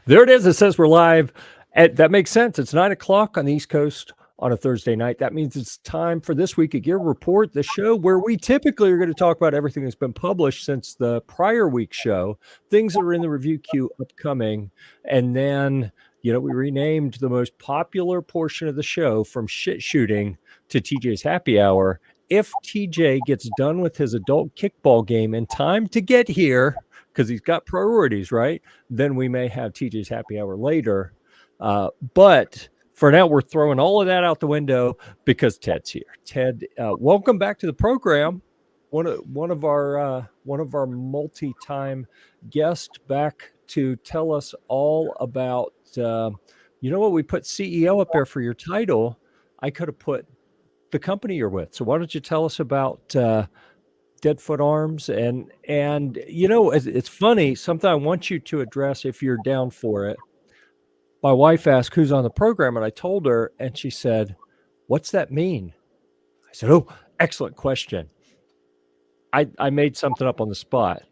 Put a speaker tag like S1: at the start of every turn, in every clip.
S1: There it is. It says we're live. That makes sense. It's 9 o'clock on the East Coast on a Thursday night. That means it's time for This Week at Gear Report, the show where we typically are going to talk about everything that's been published since the prior week's show, things that are in the review queue upcoming. And then, we renamed the most popular portion of the show from shit shooting to TJ's Happy Hour. If TJ gets done with his adult kickball game in time to get here, because he's got priorities, right? Then we may have TJ's Happy Hour later. But for now, we're throwing all of that out the window because Ted's here. Ted, welcome back to the program. One of our multi-time guests back to tell us all about. What, we put CEO up there for your title. I could have put the company you're with. So why don't you tell us about Deadfoot Arms? And it's funny, something I want you to address if you're down for it. My wife asked who's on the program, and I told her, and she said, "What's that mean?" I said, "Oh, excellent question." I made something up on the spot.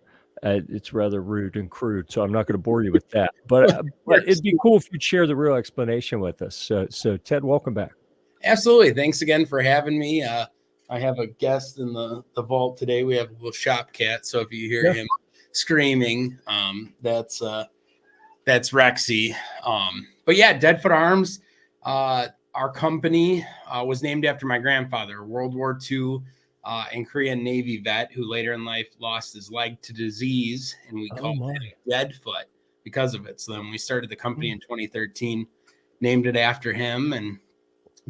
S1: It's rather rude and crude, so I'm not going to bore you with that. But it'd be cool if you'd share the real explanation with us. So Ted, welcome back.
S2: Absolutely. Thanks again for having me. I have a guest in the vault today. We have a little shop cat. So if you hear him screaming, that's Rexy. But yeah, Deadfoot Arms, our company was named after my grandfather, World War II and Korean Navy vet who later in life lost his leg to disease. And we called him Deadfoot because of it. So then we started the company in 2013, named it after him, and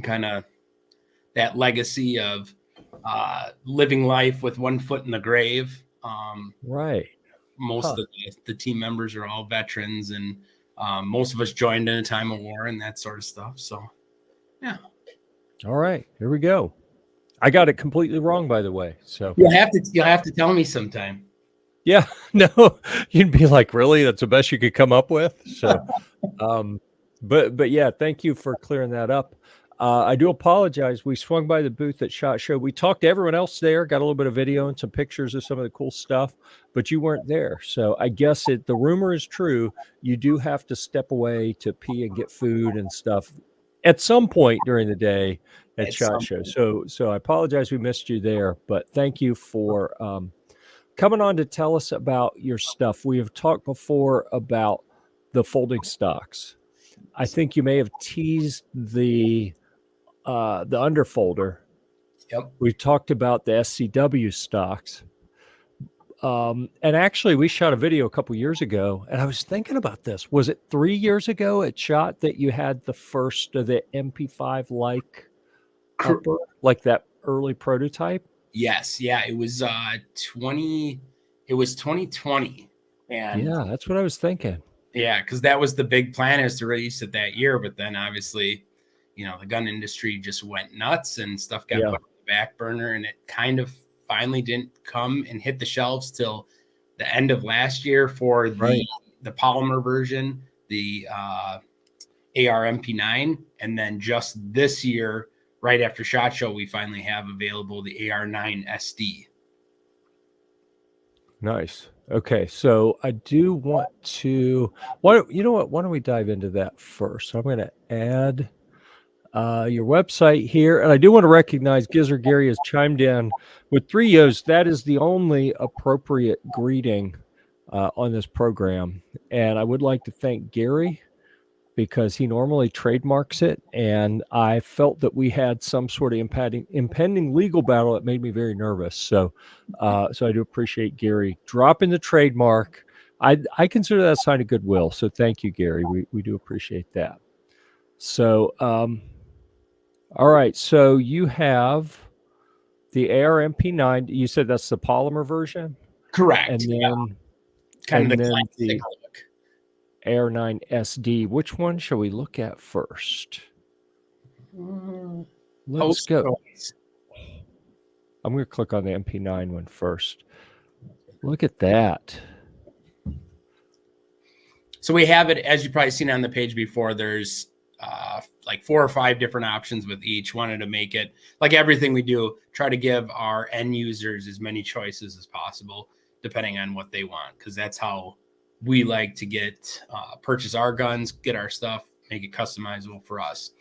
S2: kind of that legacy of living life with one foot in the grave.
S1: Right.
S2: Most of the team members are all veterans, and most of us joined in a time of war and that sort of stuff. So, yeah.
S1: All right, here we go. I got it completely wrong, by the way. So
S2: you'll have to tell me sometime.
S1: Yeah, no, you'd be like, really? That's the best you could come up with? So, but yeah, thank you for clearing that up. I do apologize. We swung by the booth at SHOT Show. We talked to everyone else there, got a little bit of video and some pictures of some of the cool stuff, but you weren't there. So I guess the rumor is true. You do have to step away to pee and get food and stuff at some point during the day at SHOT Show. So I apologize we missed you there, but thank you for coming on to tell us about your stuff. We have talked before about the folding stocks. I think you may have teased the underfolder.
S2: Yep.
S1: We've talked about the SCW stocks. And actually, we shot a video a couple years ago, and I was thinking about this. Was it 3 years ago at SHOT that you had the first of the MP5 like that early prototype?
S2: Yes. Yeah. It was 2020. And
S1: yeah, that's what I was thinking.
S2: Yeah, because that was the big plan, is to release it that year. But then obviously, the gun industry just went nuts and stuff got put on the back burner, and it kind of finally didn't come and hit the shelves till the end of last year for the polymer version, the AR MP9. And then just this year, right after SHOT Show, we finally have available the AR9 SD.
S1: Nice. Okay, so I do want to. Why don't we dive into that first? So I'm going to add your website here, and I do want to recognize Gizzard Gary has chimed in with 3 O's. That is the only appropriate greeting on this program, and I would like to thank Gary because he normally trademarks it, and I felt that we had some sort of impending legal battle that made me very nervous. So I do appreciate Gary dropping the trademark. I consider that a sign of goodwill. So thank you, Gary. We do appreciate that. So, all right. So you have the AR MP9. You said that's the polymer version?
S2: Correct.
S1: And then
S2: kind of the classic look.
S1: AR9 SD. Which one shall we look at first? Let's go. I'm going to click on the MP9 one first. Look at that.
S2: So we have it, as you've probably seen on the page before, there's like 4 or 5 different options with each. Wanted to make it, like everything we do, try to give our end users as many choices as possible, depending on what they want, because that's how we like to get purchase our guns, get our stuff, make it customizable for us.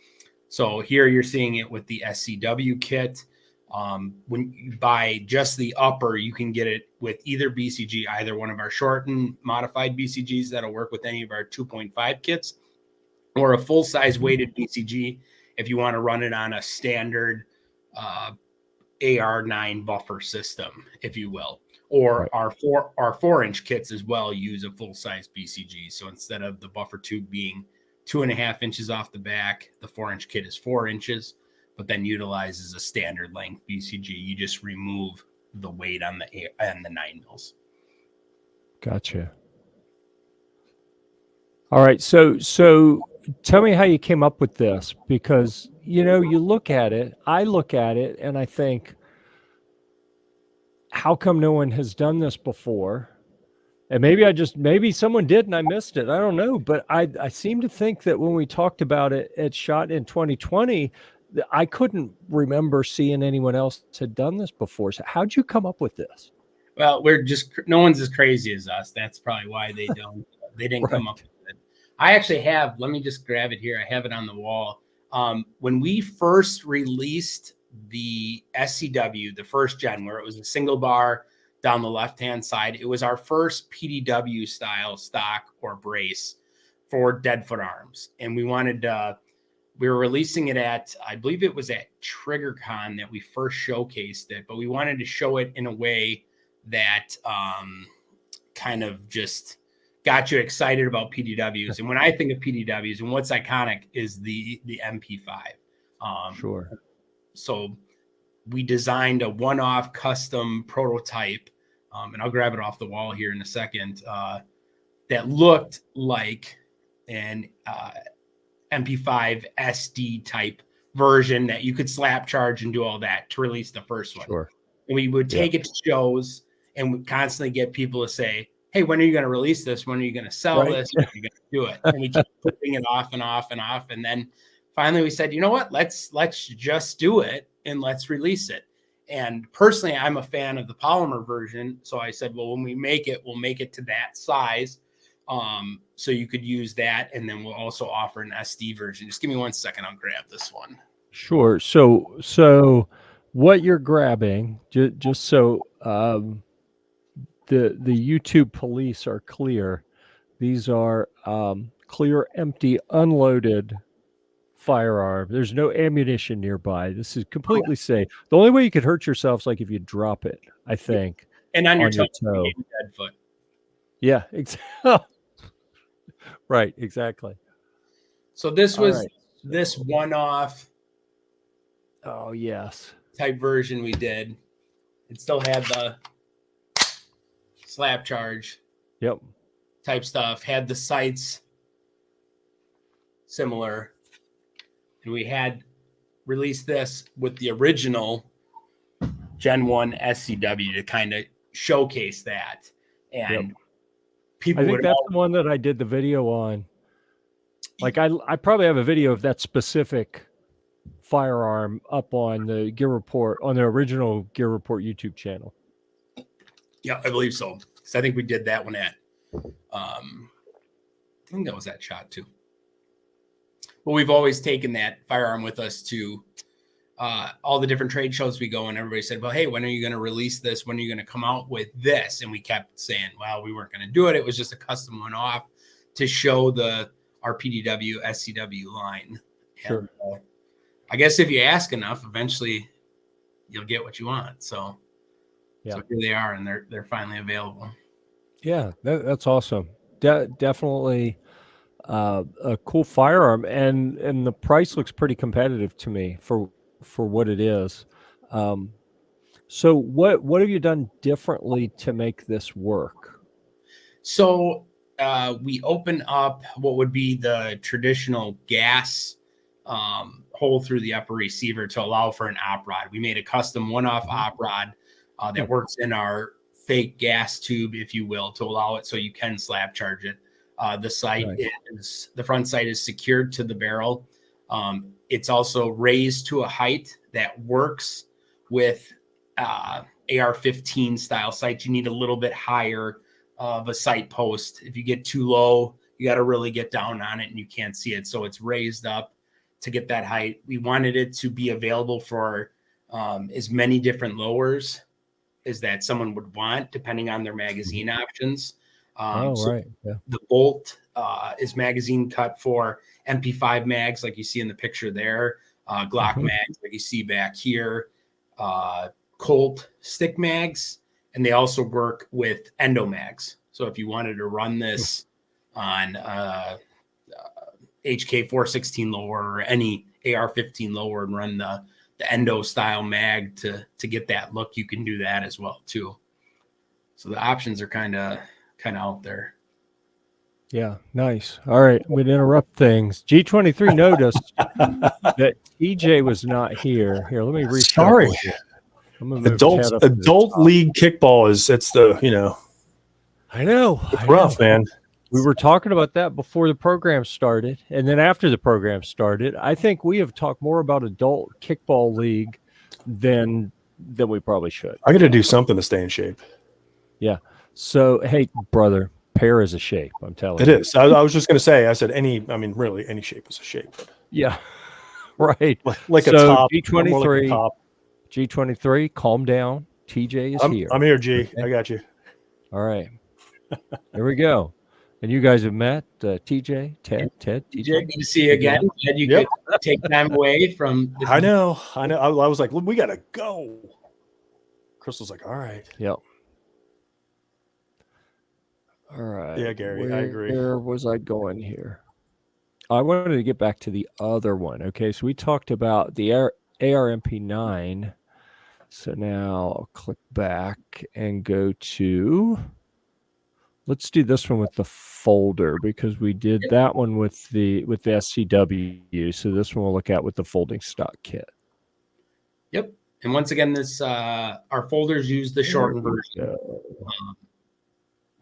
S2: So here you're seeing it with the SCW kit. When you buy just the upper, you can get it with either BCG, either one of our shortened modified BCGs that'll work with any of our 2.5 kits, or a full-size weighted BCG if you want to run it on a standard AR9 buffer system, if you will. Or our 4-inch kits as well use a full-size BCG. So instead of the buffer tube being 2.5 inches off the back, the 4-inch kit is 4 inches, but then utilizes a standard length BCG. You just remove the weight on the 9 mils.
S1: Gotcha. All right. So tell me how you came up with this, because, you look at it, I look at it, and I think, how come no one has done this before? And maybe someone did and I missed it. I don't know. But I seem to think that when we talked about it at SHOT in 2020, I couldn't remember seeing anyone else had done this before. So how'd you come up with this?
S2: Well, no one's as crazy as us. That's probably why they didn't come up with it. I actually have, let me just grab it here. I have it on the wall. When we first released the SCW, the first gen, where it was a single bar down the left-hand side, it was our first PDW style stock or brace for Deadfoot Arms. And we were releasing it at, I believe it was at TriggerCon that we first showcased it, but we wanted to show it in a way that kind of just got you excited about PDWs. And when I think of PDWs, and what's iconic is the MP5.
S1: Sure.
S2: So we designed a one-off custom prototype, and I'll grab it off the wall here in a second, that looked like an MP5 SD type version that you could slap charge and do all that to release the first one.
S1: Sure.
S2: And we would take it to shows and would constantly get people to say, hey, when are you going to release this? When are you going to sell this? When are you going to do it? And we kept putting it off and off and off. And then finally we said, you know what, let's just do it and let's release it. And personally, I'm a fan of the polymer version. So I said, well, when we make it, we'll make it to that size. So you could use that. And then we'll also offer an SD version. Just give me 1 second. I'll grab this one.
S1: Sure. So what you're grabbing, just so the YouTube police are clear, these are clear, empty, unloaded firearm. There's no ammunition nearby. This is completely safe. The only way you could hurt yourself is like if you drop it, I think.
S2: And on your toe.
S1: Dead foot. Yeah, exactly. Right, exactly.
S2: So this was this one-off.
S1: Oh, yes.
S2: Type version we did. It still had the slap charge.
S1: Yep.
S2: Type stuff. Had the sights similar. And we had released this with the original Gen 1 SCW to kind of showcase that. And people
S1: I think that's the one that I did the video on. Like I probably have a video of that specific firearm up on the Gear Report, on the original Gear Report YouTube channel.
S2: Yeah, I believe so. So I think we did that one at I think that was that SHOT too. But we've always taken that firearm with us to all the different trade shows we go, and everybody said, well, hey, when are you going to release this? When are you going to come out with this? And we kept saying, well, we weren't going to do it. It was just a custom one off to show our PDW SCW line.
S1: Sure.
S2: And, I guess if you ask enough, eventually you'll get what you want. So here they are, and they're finally available. Yeah,
S1: that's awesome. Definitely a cool firearm, and the price looks pretty competitive to me for what it is. So what have you done differently to make this work?
S2: So we open up what would be the traditional gas hole through the upper receiver to allow for an op rod. We made a custom one-off op rod that works in our fake gas tube, if you will, to allow it so you can slap charge it. The front sight is secured to the barrel. It's also raised to a height that works with AR-15 style sights. You need a little bit higher of a sight post. If you get too low, you got to really get down on it and you can't see it. So it's raised up to get that height. We wanted it to be available for as many different lowers as that someone would want, depending on their magazine options.
S1: Right. Yeah.
S2: The bolt is magazine cut for MP5 mags, like you see in the picture there, Glock mags, like you see back here, Colt stick mags, and they also work with endo mags. So if you wanted to run this on HK 416 lower or any AR 15 lower and run the endo style mag to get that look, you can do that as well too. So the options are kind of out there.
S1: Yeah, nice. All right, we'd interrupt things. G23 noticed that TJ was not here. Here, let me reshuffle.
S3: Sorry.
S1: I'm gonna move
S3: adult league kickball it's the,
S1: I know.
S3: It's rough, man.
S1: We were talking about that before the program started, and then after the program started. I think we have talked more about adult kickball league than we probably should.
S3: I got to do something to stay in shape.
S1: Yeah. So, hey, brother, pair is a shape. I'm telling
S3: you.
S1: It
S3: is. I was just going to say, I said really any shape is a shape.
S1: Yeah. Right.
S3: Like so a top.
S1: G23. Like G23, calm down. TJ is here.
S3: I'm here, G. Okay. I got you.
S1: All right. Here we go. And you guys have met TJ, Ted, TJ.
S2: Good to see you again. Ted, you could take time away from.
S3: I know. I was like, we got to go. Crystal's like, all right.
S1: Yep. All right.
S3: Yeah, Gary, I agree.
S1: Where was I going here? I wanted to get back to the other one. Okay, so we talked about the AR-MP9. So now I'll click back and go to. Let's do this one with the folder because we did that one with the SCW. So this one we'll look at with the folding stock kit.
S2: Yep. And once again, this our folders use the shortened version.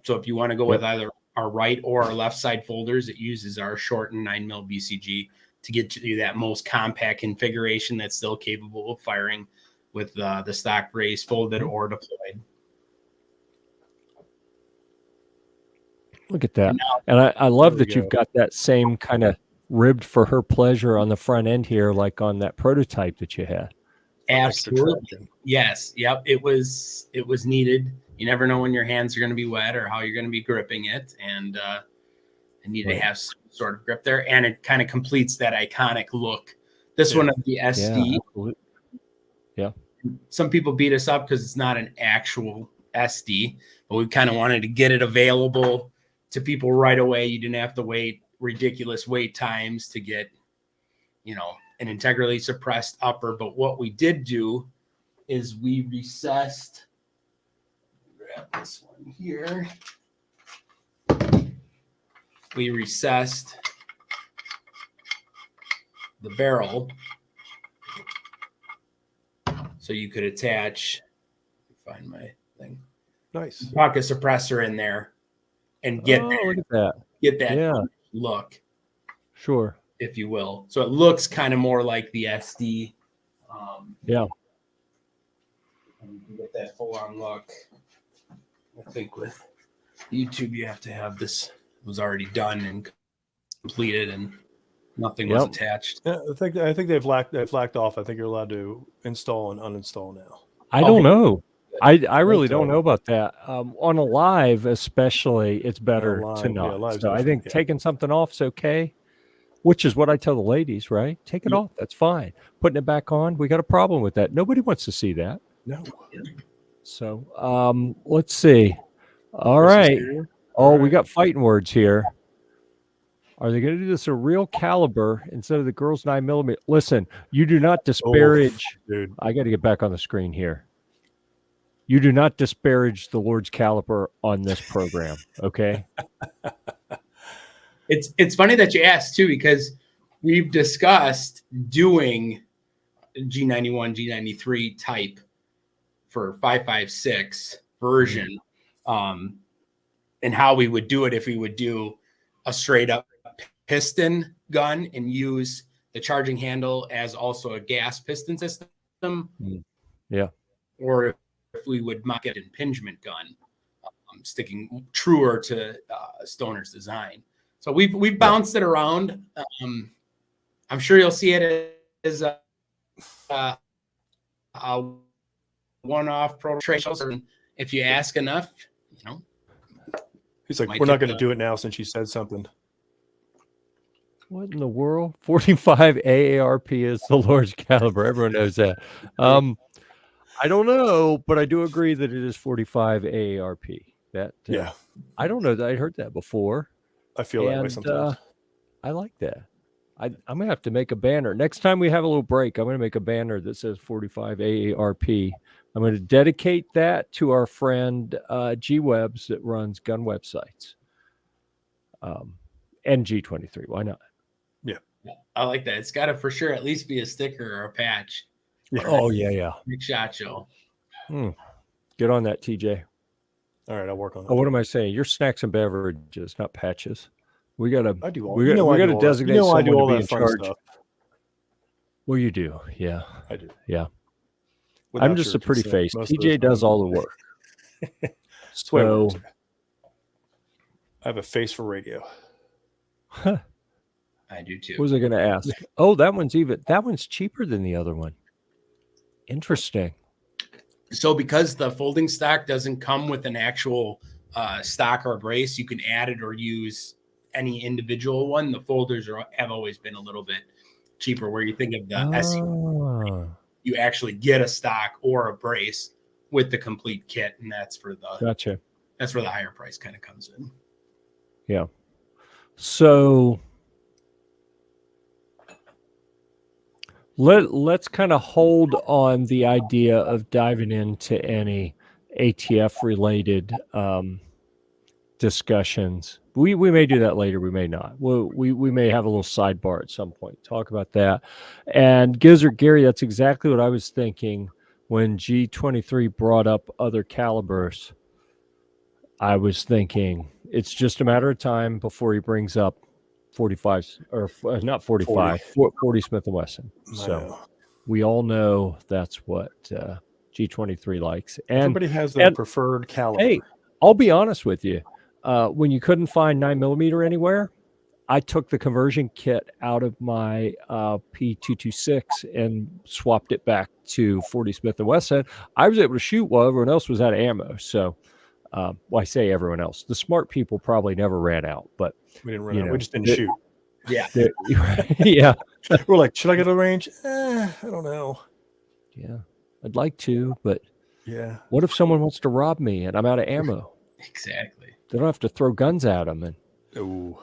S2: So if you want to go with either our right or our left side folders, it uses our shortened 9mm BCG to get you that most compact configuration that's still capable of firing with the stock brace folded or deployed.
S1: Look at that. And I love that you've got that same kind of ribbed for her pleasure on the front end here, like on that prototype that you had.
S2: Absolutely. Yes. Yep. It was needed. You never know when your hands are going to be wet or how you're going to be gripping it. And I need to have some sort of grip there. And it kind of completes that iconic look. This one of the SD.
S1: Yeah.
S2: Some people beat us up because it's not an actual SD, but we kind of wanted to get it available to people right away. You didn't have to wait ridiculous wait times to get, an integrally suppressed upper. But what we did do is we recessed. Grab this one here. We recessed the barrel so you could attach. Find my thing.
S3: Nice.
S2: Pocket suppressor in there and get
S1: look at that.
S2: Get that look.
S1: Sure.
S2: If you will. So it looks kind of more like the SD.
S1: Yeah.
S2: And you get that full on look. I think with YouTube, you have to have this was already done and completed and nothing was attached.
S3: Yeah, I think they've lacked off. I think you're allowed to install and uninstall now.
S1: I don't know. I really don't know about that. On a live, especially, it's better to not.
S3: Yeah,
S1: so I think taking something off is okay, which is what I tell the ladies, right? Take it off. That's fine. Putting it back on, we got a problem with that. Nobody wants to see that.
S3: No.
S1: So let's see. All right. We got fighting words here. Are they going to do this a real caliber instead of the girls 9mm? Listen, you do not disparage.
S3: Dude.
S1: I got to get back on the screen here. You do not disparage the Lord's caliber on this program, okay?
S2: It's funny that you asked too, because we've discussed doing G91, G93 type for 5.56 version, and how we would do it if we would do a straight up piston gun and use the charging handle as also a gas piston system.
S1: Yeah.
S2: Or if we would mock it impingement gun. sticking truer to Stoner's design. So we've bounced it around. I'm sure you'll see it as a one-off prototype. And if you ask enough,
S3: He's like, we're not going to do it now since you said something.
S1: What in the world? 45 AARP is the large caliber. Everyone knows that. I don't know, but I do agree that it is 45 AARP. That I don't know that I heard that before.
S3: I feel that way sometimes.
S1: I like that. I'm gonna have to make a banner next time we have a little break. I'm gonna make a banner that says 45 AARP. I'm going to dedicate that to our friend G Webs that runs gun websites. And G23. Why not?
S3: Yeah,
S2: I like that. It's got to for sure at least be a sticker or a patch.
S1: Yeah. Oh yeah.
S2: Big shot show.
S1: Get on that, TJ.
S3: All right, I'll work on it.
S1: Oh, what am I saying? Your snacks and beverages, not patches. We gotta.
S3: I do all.
S1: We gotta designate someone
S3: I do all
S1: to be
S3: that
S1: in
S3: fun
S1: charge.
S3: stuff.
S1: Well, you do. Yeah,
S3: I do.
S1: Yeah.
S3: Without
S1: I'm just a pretty face. TJ does all the work.
S3: So I have a face for radio.
S2: I do too.
S1: What was I going to ask? Oh, that one's cheaper than the other one. Interesting.
S2: So because the folding stock doesn't come with an actual stock or brace, you can add it or use any individual one. The folders have always been a little bit cheaper. Where you think of the SE, you actually get a stock or a brace with the complete kit, and that's for the
S1: gotcha.
S2: That's where the higher price kind of comes in.
S1: Yeah. So let's kind of hold on the idea of diving into any ATF related discussions. We may do that later. We may not. We may have a little sidebar at some point. Talk about that. And Gizzard Gary, that's exactly what I was thinking when G23 brought up other calibers. I was thinking it's just a matter of time before he brings up 45s or not 45, 40 Smith & Wesson. So we all know that's what G23 likes. And
S3: everybody has their preferred caliber.
S1: Hey, I'll be honest with you. When you couldn't find 9mm anywhere, I took the conversion kit out of my P226 and swapped it back to 40 Smith & Wesson. I was able to shoot while everyone else was out of ammo. So, well, I say everyone else. The smart people probably never ran out, but
S3: we didn't run out. We just didn't shoot.
S2: Yeah.
S1: Yeah.
S3: We're like, should I go to the range? I don't know.
S1: Yeah. I'd like to, but
S3: yeah.
S1: What if someone wants to rob me and I'm out of ammo?
S2: Exactly.
S1: They don't have to throw guns at them. And
S3: ooh.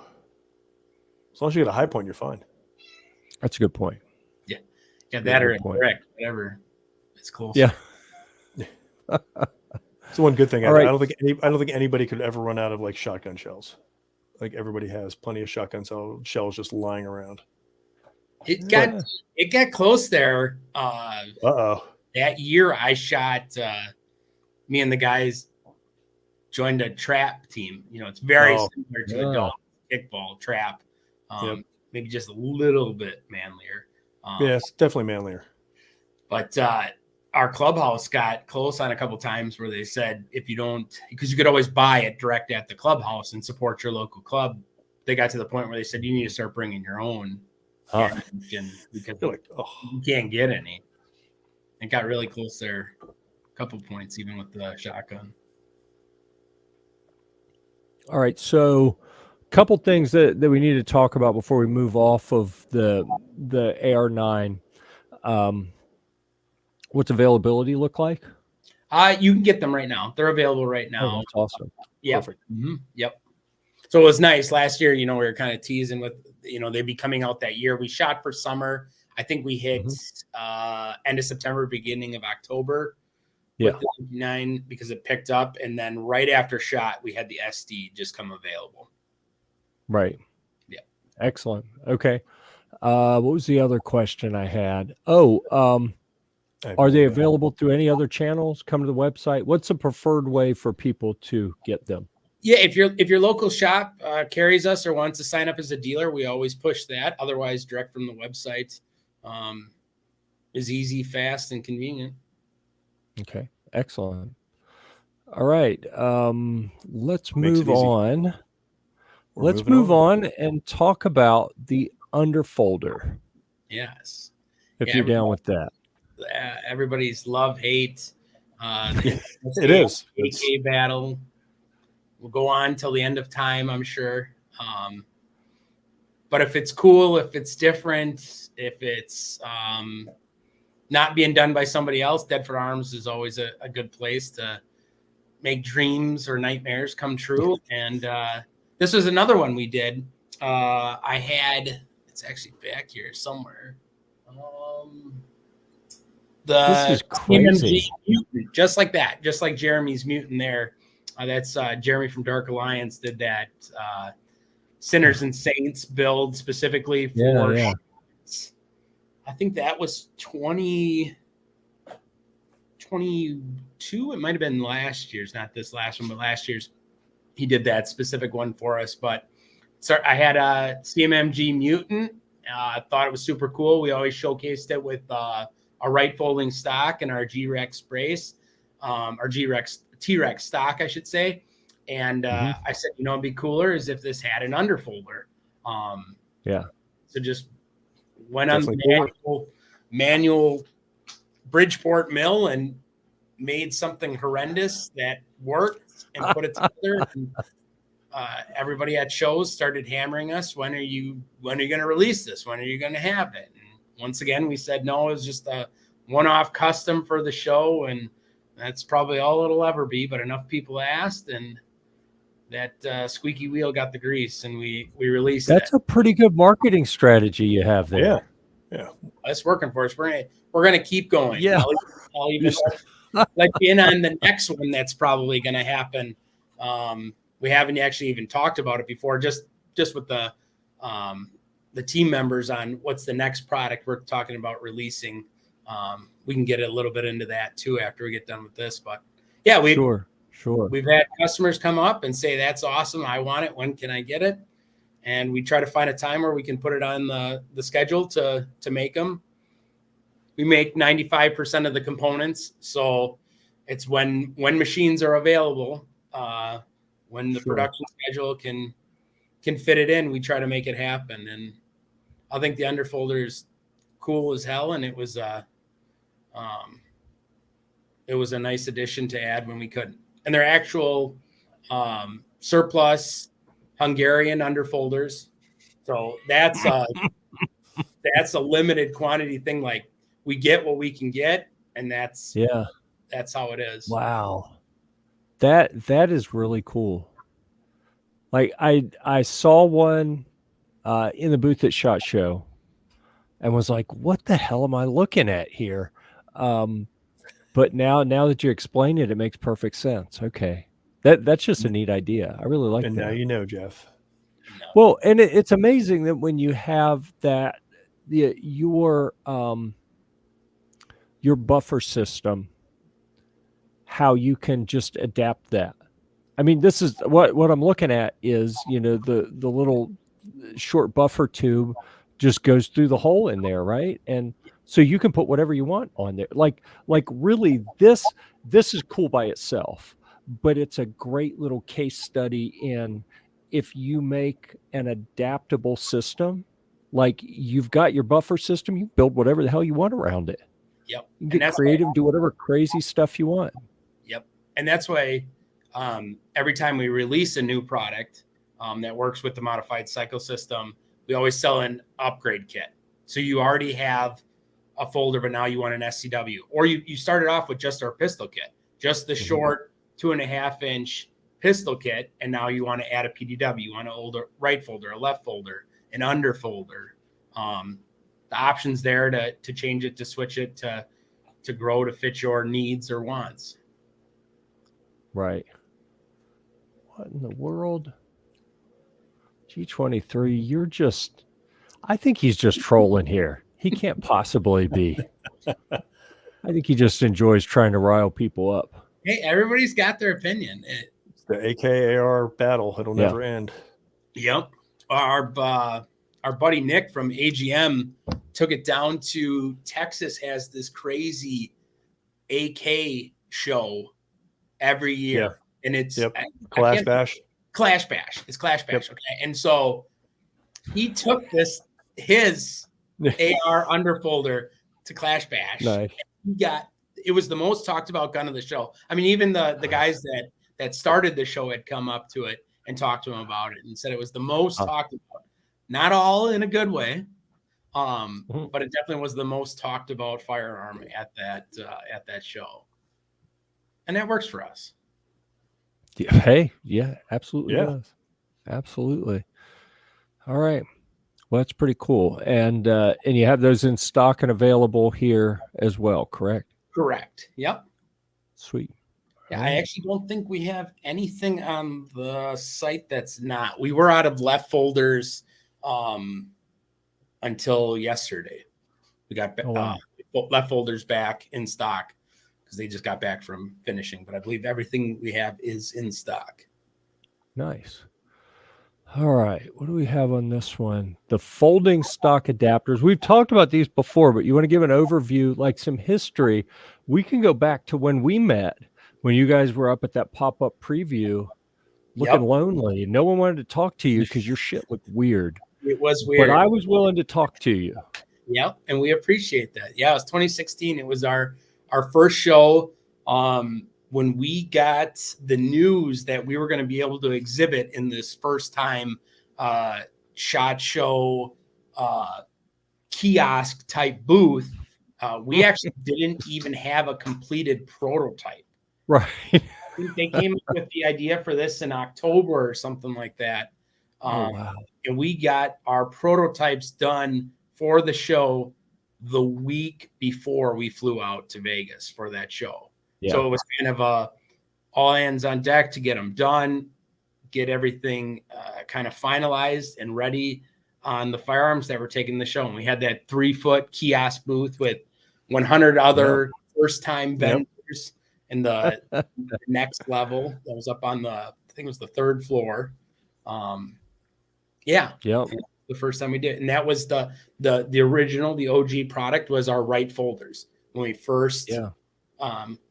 S3: As long as you get a high point, you're fine.
S1: That's a good point.
S2: Yeah. Yeah, that or incorrect, whatever. It's close.
S1: Yeah.
S3: It's the one good thing.
S1: Right.
S3: I don't think anybody could ever run out of like shotgun shells. Like everybody has plenty of shotgun shells just lying around.
S2: It got close there. That year I shot me and the guys joined a trap team. It's very similar to a dog kickball trap. Maybe just a little bit manlier.
S3: Yeah, it's definitely manlier.
S2: But our clubhouse got close on a couple times where they said, if you don't, because you could always buy it direct at the clubhouse and support your local club. They got to the point where they said, you need to start bringing your own ammunition because you can't get any. It got really close there, a couple points, even with the shotgun. All
S1: right. So a couple things that we need to talk about before we move off of the AR9. What's availability look like?
S2: You can get them right now. They're available right now.
S1: Oh, that's awesome.
S2: Yeah. Mm-hmm. Yep. So it was nice last year. We were kind of teasing with, they'd be coming out that year. We shot for summer. I think we hit end of September, beginning of October.
S1: Yeah.
S2: With the 9 because it picked up, and then right after shot, we had the SD just come available.
S1: Right.
S2: Yeah.
S1: Excellent. Okay. What was the other question I had? Are they available through any other channels? Come to the website. What's the preferred way for people to get them?
S2: Yeah, if your local shop carries us or wants to sign up as a dealer, we always push that. Otherwise, direct from the website is easy, fast, and convenient.
S1: Okay, excellent. All right. Let's
S3: Makes it
S1: move
S3: easy.
S1: on.
S3: We're
S1: Let's
S3: moving
S1: move on and talk about the underfolder,
S2: Yes.
S1: if
S2: Yeah,
S1: you're down with that.
S2: everybody's love hate.
S3: It is.
S2: AK battle will go on till the end of time, I'm sure. But if it's cool, if it's different, if it's not being done by somebody else, Deadford Arms is always a good place to make dreams or nightmares come true. And this was another one we did. It's actually back here somewhere.
S1: This
S2: The
S1: is crazy.
S2: mutant, just like that, just like Jeremy's mutant there. That's Jeremy from Dark Alliance did that. Sinners and Saints build specifically for.
S1: Yeah.
S2: I think that was 2022. It might have been last year's, not this last one, but last year's. He did that specific one for us. But I had a CMMG mutant. I thought it was super cool. We always showcased it with a right folding stock and our G-Rex brace, our T-Rex stock, I should say. And I said, it'd be cooler is if this had an underfolder.
S1: Yeah.
S2: So just went on the manual Bridgeport mill and made something horrendous that worked and put it together. And, everybody at shows started hammering us. When are you going to release this? When are you going to have it? And once again, we said, no, it was just a one-off custom for the show. And that's probably all it'll ever be. But enough people asked, and that squeaky wheel got the grease, and we released it.
S1: That's a pretty good marketing strategy you have there.
S3: Yeah.
S2: It's working for us. We're going to keep going.
S1: Yeah.
S2: I'll even like being on the next one. That's probably going to happen. We haven't actually even talked about it before, just with the team members on what's the next product we're talking about releasing. We can get a little bit into that too after we get done with this. But yeah,
S1: Sure.
S2: We've had customers come up and say, that's awesome. I want it. When can I get it? And we try to find a time where we can put it on the schedule to make them. We make 95% of the components. So it's when machines are available, when the production schedule can fit it in, we try to make it happen. And I think the underfolder is cool as hell. And it was a nice addition to add when we couldn't. And they're actual surplus Hungarian underfolders. So that's a limited quantity thing. Like, we get what we can get, and that's how it is.
S1: Wow. That is really cool. Like I saw one in the booth at SHOT Show and was like, what the hell am I looking at here? But now that you explain it, it makes perfect sense. Okay. That's just a neat idea. I really like that.
S3: And now you know, Jeff.
S1: Well, and it's amazing that when you have that, your buffer system, how you can just adapt that. I mean, this is what I'm looking at is, the little short buffer tube just goes through the hole in there, right? And so you can put whatever you want on there. Like really, this is cool by itself, but it's a great little case study in if you make an adaptable system, like you've got your buffer system, you build whatever the hell you want around it.
S2: Yep.
S1: You can get creative, do whatever crazy stuff you want.
S2: Yep. And that's why every time we release a new product that works with the modified cycle system, we always sell an upgrade kit. So you already have a folder, but now you want an SCW, or you started off with just our pistol kit, just the short 2.5-inch pistol kit. And now you want to add a PDW, you want a right folder, a left folder, an underfolder. The options there to change it, to switch it, to grow, to fit your needs or wants.
S1: Right. What in the world? G23, I think he's just trolling here. He can't possibly be. I think he just enjoys trying to rile people up.
S2: Hey, everybody's got their opinion.
S3: It's the AKAR battle. It'll never end.
S2: Yep. Our buddy Nick from AGM took it down to Texas, has this crazy AK show every year, and it's
S3: Clash Bash.
S2: Clash Bash. It's Clash Bash. Okay, and so he took his AR underfolder to Clash Bash.
S1: Nice.
S2: It was the most talked about gun of the show. I mean, even the guys that started the show had come up to it and talked to him about it and said it was the most talked about. Not all in a good way, but it definitely was the most talked about firearm at that show, and that works for us.
S1: Yeah, hey, yeah, absolutely does. Absolutely. All right. Well, that's pretty cool. And you have those in stock and available here as well, correct?
S2: Correct. Yep.
S1: Sweet.
S2: Yeah, I actually don't think we have anything on the site that's not. We were out of left folders until yesterday. We got left folders back in stock because they just got back from finishing. But I believe everything we have is in stock.
S1: Nice. All right. What do we have on this one? The folding stock adapters. We've talked about these before, but you want to give an overview, like some history. We can go back to when we met, when you guys were up at that pop-up preview looking lonely. No one wanted to talk to you because your shit looked weird.
S2: It was weird.
S1: But I was willing to talk to you.
S2: Yep. And we appreciate that. Yeah, it was 2016. It was our first show. When we got the news that we were going to be able to exhibit in this first time SHOT Show kiosk type booth, we actually didn't even have a completed prototype.
S1: Right.
S2: They came up with the idea for this in October or something like that.
S1: Wow.
S2: And we got our prototypes done for the show the week before we flew out to Vegas for that show. Yeah. So it was kind of all hands on deck to get them done, get everything kind of finalized and ready on the firearms that were taking the show. And we had that 3-foot kiosk booth with 100 other first-time vendors in the next level. That was up on I think it was the 3rd floor. The first time we did it. And that was the original, the OG product was our right folders. When we first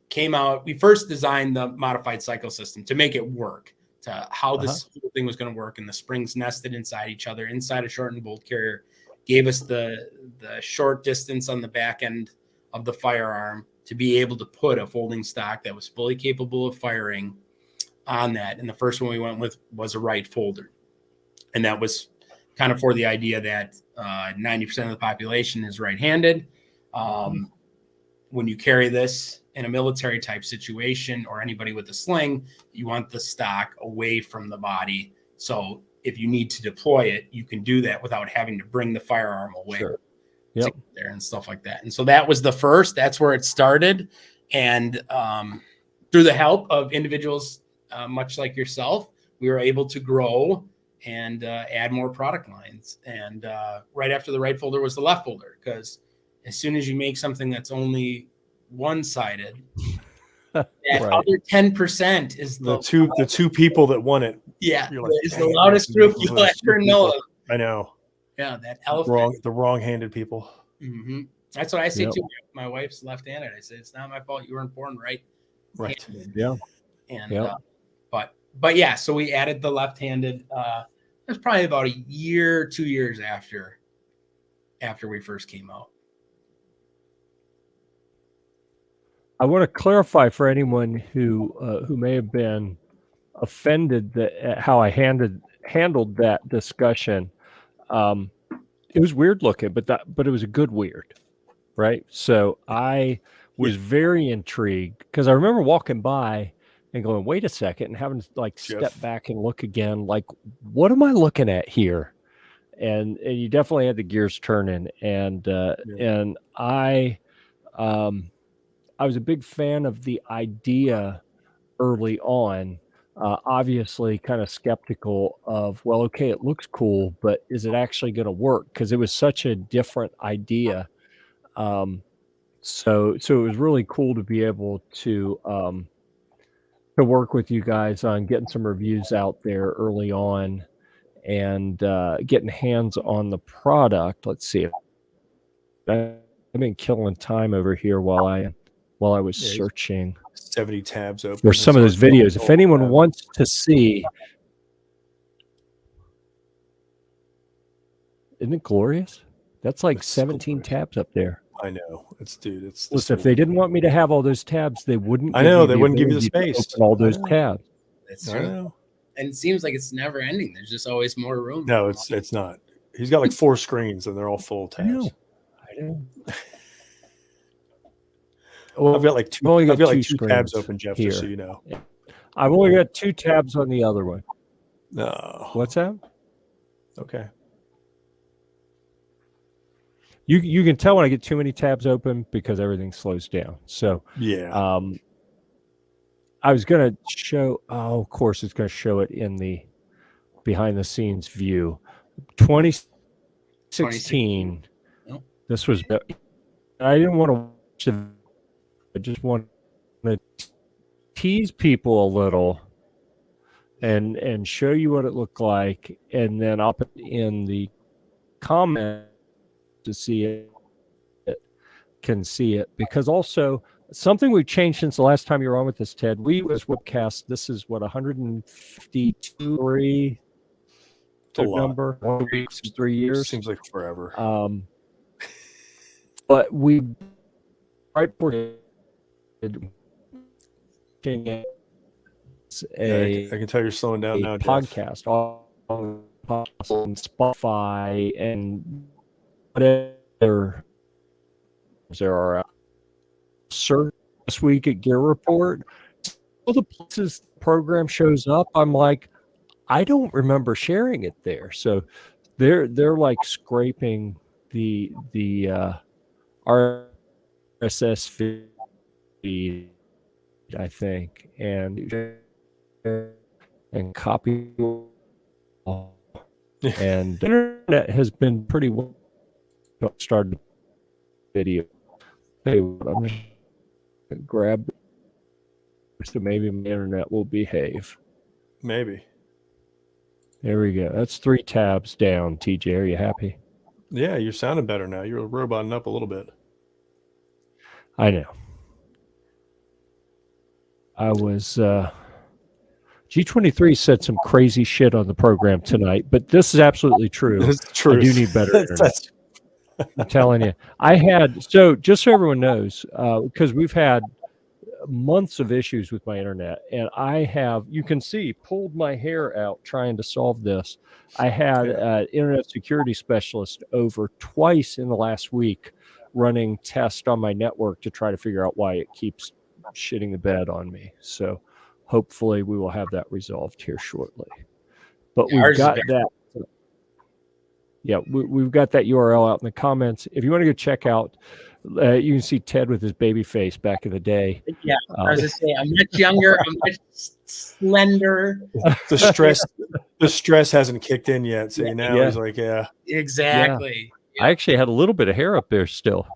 S2: came out, we first designed the modified cycle system to make it work, to how this whole thing was going to work. And the springs nested inside each other, inside a shortened bolt carrier, gave us the short distance on the back end of the firearm to be able to put a folding stock that was fully capable of firing on that. And the first one we went with was a right folder. And that was kind of for the idea that 90% of the population is right-handed. When you carry this in a military type situation or anybody with a sling, you want the stock away from the body. So if you need to deploy it, you can do that without having to bring the firearm away.
S1: Sure.
S2: There and stuff like that. And so that was the first. That's where it started. And through the help of individuals much like yourself, we were able to grow and add more product lines. And right after the right folder was the left folder, because as soon as you make something that's only one-sided, that other 10% is the
S3: two people that won it.
S2: Yeah, like, is the loudest group you'll ever know of.
S3: I know.
S2: Yeah, that elephant.
S3: The wrong-handed people.
S2: Mm-hmm. That's what I say too. My wife's left-handed. I say it's not my fault. You weren't born right.
S1: Yeah.
S2: And but yeah, so we added the left-handed. It was probably about 2 years after we first came out.
S1: I want to clarify for anyone who may have been offended at how I handled that discussion. It was weird looking, but it was a good weird, right? So I was very intrigued because I remember walking by and going, "Wait a second," and having to like step back and look again, like, "What am I looking at here?" And you definitely had the gears turning, and I was a big fan of the idea early on. Obviously kind of skeptical of, well, okay, it looks cool, but is it actually going to work? Because it was such a different idea. So it was really cool to be able to work with you guys on getting some reviews out there early on and getting hands on the product. Let's see. I've been killing time over here while I was searching.
S3: 70 tabs open.
S1: for some of those videos. If anyone wants to see, isn't it glorious? That's like 17 tabs up there.
S3: I know. Dude, it's
S1: listen, if they didn't want me to have all those tabs, they wouldn't.
S3: I know, they wouldn't give you the space.
S1: Open all those tabs.
S2: That's true. And it seems like it's never ending. There's just always more room.
S3: No, it's not. He's got like 4 screens and they're all full of tabs.
S1: I know.
S3: Well, I've got like two. I've got like 2 tabs open, Jeff.
S1: Here.
S3: Just so you know.
S1: I've only got 2 tabs on the other one.
S3: No.
S1: What's that?
S3: Okay.
S1: You can tell when I get too many tabs open because everything slows down. So
S3: yeah.
S1: I was gonna show. Oh, of course, it's gonna show it in the behind the scenes view. 2016.
S2: Nope.
S1: This was. I didn't want to watch it. I just want to tease people a little and show you what it looked like, and then I'll put in the comment to see it, can see it, because also something we've changed since the last time you were on with us, Ted. We was webcast. This is what 152 number. 1 week, 3 years.
S3: Seems like forever.
S1: But we right for I
S3: can tell you're slowing down now.
S1: Podcast on Spotify and whatever there are. Search this week at Gear Report. All the places the program shows up, I'm like, I don't remember sharing it there. So they're like scraping the RSS feed, I think, and copy. And the internet has been pretty well started video. Hey, I'm gonna grab so maybe my internet will behave.
S3: Maybe.
S1: There we go. That's 3 tabs down. TJ, are you happy?
S3: Yeah, you're sounding better now. You're roboting up a little bit.
S1: I know. I was G23 said some crazy shit on the program tonight, but this is absolutely true.
S3: It's true.
S1: I do need better internet. I'm telling you. I had, so just so everyone knows, because we've had months of issues with my internet, and I have, you can see, pulled my hair out trying to solve this. I had an internet security specialist over twice in the last week running tests on my network to try to figure out why it keeps shitting the bed on me. So hopefully we will have that resolved here shortly. But we've got that. Yeah, we've got that URL out in the comments. If you want to go check out, you can see Ted with his baby face back in the day.
S2: Yeah, I was just saying, I'm much younger, I'm much slender.
S3: The stress hasn't kicked in yet. So now he's like,
S2: exactly.
S1: Yeah. I actually had a little bit of hair up there still.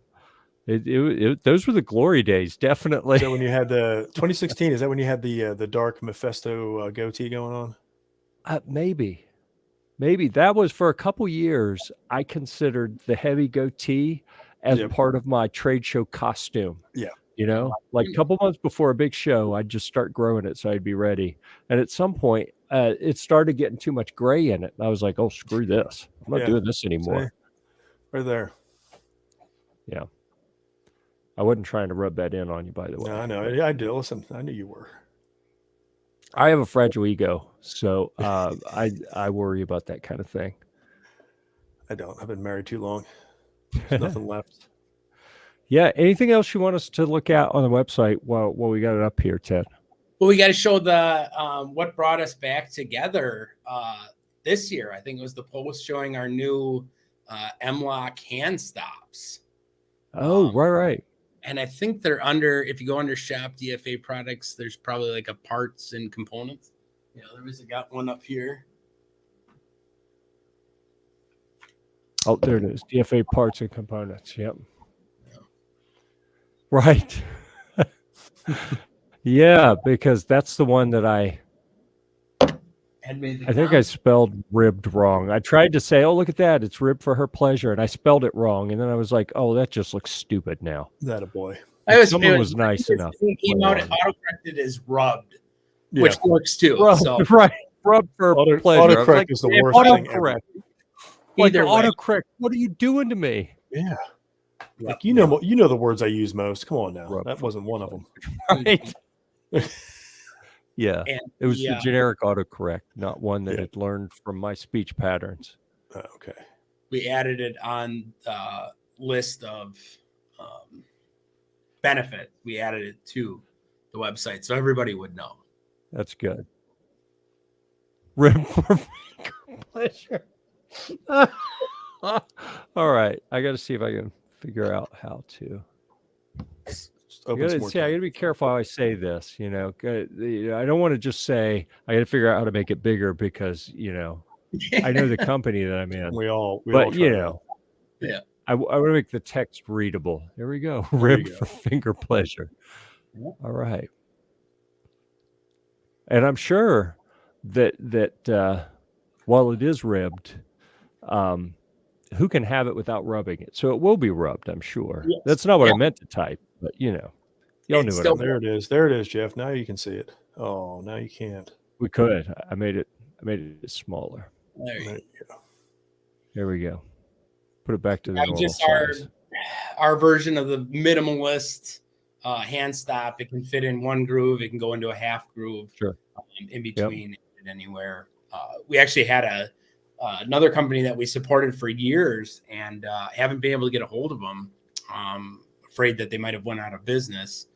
S1: Those were the glory days, definitely.
S3: So when you had the 2016, is that when you had the dark Mephisto goatee going on?
S1: Maybe that was for a couple years. I considered the heavy goatee as part of my trade show costume.
S3: Yeah.
S1: You know, like a couple months before a big show, I'd just start growing it so I'd be ready. And at some point, it started getting too much gray in it. And I was like, oh, screw this. I'm not doing this anymore.
S3: Right there.
S1: Yeah. I wasn't trying to rub that in on you, by the way.
S3: No, I know. I did. Listen, I knew you were.
S1: I have a fragile ego, so I worry about that kind of thing.
S3: I don't. I've been married too long. There's nothing left.
S1: Yeah. Anything else you want us to look at on the website while we got it up here, Ted?
S2: Well, we got to show the what brought us back together this year. I think it was the post showing our new M-Lock hand stops.
S1: Oh, right.
S2: And I think they're under, if you go under shop DFA products, there's probably like a parts and components. Yeah, got one up here.
S1: Oh, there it is. DFA parts and components. Yep. Yeah. Right. Yeah, because that's the one that I think I spelled ribbed wrong. I tried to say, oh, look at that. It's ribbed for her pleasure. And I spelled it wrong. And then I was like, oh, that just looks stupid now.
S3: That a boy.
S2: I always
S1: someone
S2: feel
S1: was nice enough.
S2: It came
S1: to
S2: out,
S1: put
S2: it
S1: on.
S2: auto-corrected as rubbed,
S3: Yeah.
S2: which works too.
S1: Rub,
S2: So
S1: right, rub for pleasure. I was
S3: Autocorrect
S1: like,
S3: is the worst thing ever.
S1: autocorrect. Like
S2: either way,
S1: autocorrect. What are you doing to me?
S3: Yeah.
S2: Yep.
S3: Like, you know the words I use most. Come on now.
S1: Rub
S3: That
S1: for
S3: wasn't one of them.
S1: Right. Yeah.
S2: And
S1: It was the generic autocorrect, not one that
S3: Yeah.
S1: had learned from my speech patterns.
S3: Okay.
S2: we added it on the list of benefit. We added it to the website so everybody would know.
S1: That's good. Rib for finger pleasure. All right. I got to see if I can figure out how to. I
S3: Open some
S1: gotta,
S3: more
S1: see, I got to be careful how I say this. I don't want to just say, I got to figure out how to make it bigger because, I know the company that I'm in.
S3: We all
S1: But,
S3: try that.
S2: Yeah.
S1: I want to make the text readable. There we go.
S3: There
S1: Rib
S3: you go.
S1: for finger pleasure.
S2: Yeah.
S1: All right. And I'm sure that while it is ribbed, who can have it without rubbing it? So it will be rubbed, I'm sure.
S2: Yes.
S1: That's not what
S2: Yeah.
S1: I meant to type, but y'all
S2: It's
S1: knew what I
S2: still-
S1: meant.
S3: There it is. There it is, Jeff. Now you can see it. Oh, now you can't.
S1: We could. I made it smaller.
S2: There you go.
S3: There you go.
S1: There we go. Put it back to the normal
S2: Just
S1: size.
S2: our version of the minimalist hand stop. It can fit in one groove. It can go into a half groove.
S1: Sure.
S2: In between and anywhere. We actually had another company that we supported for years and haven't been able to get a hold of them. Afraid that they might have went out of business.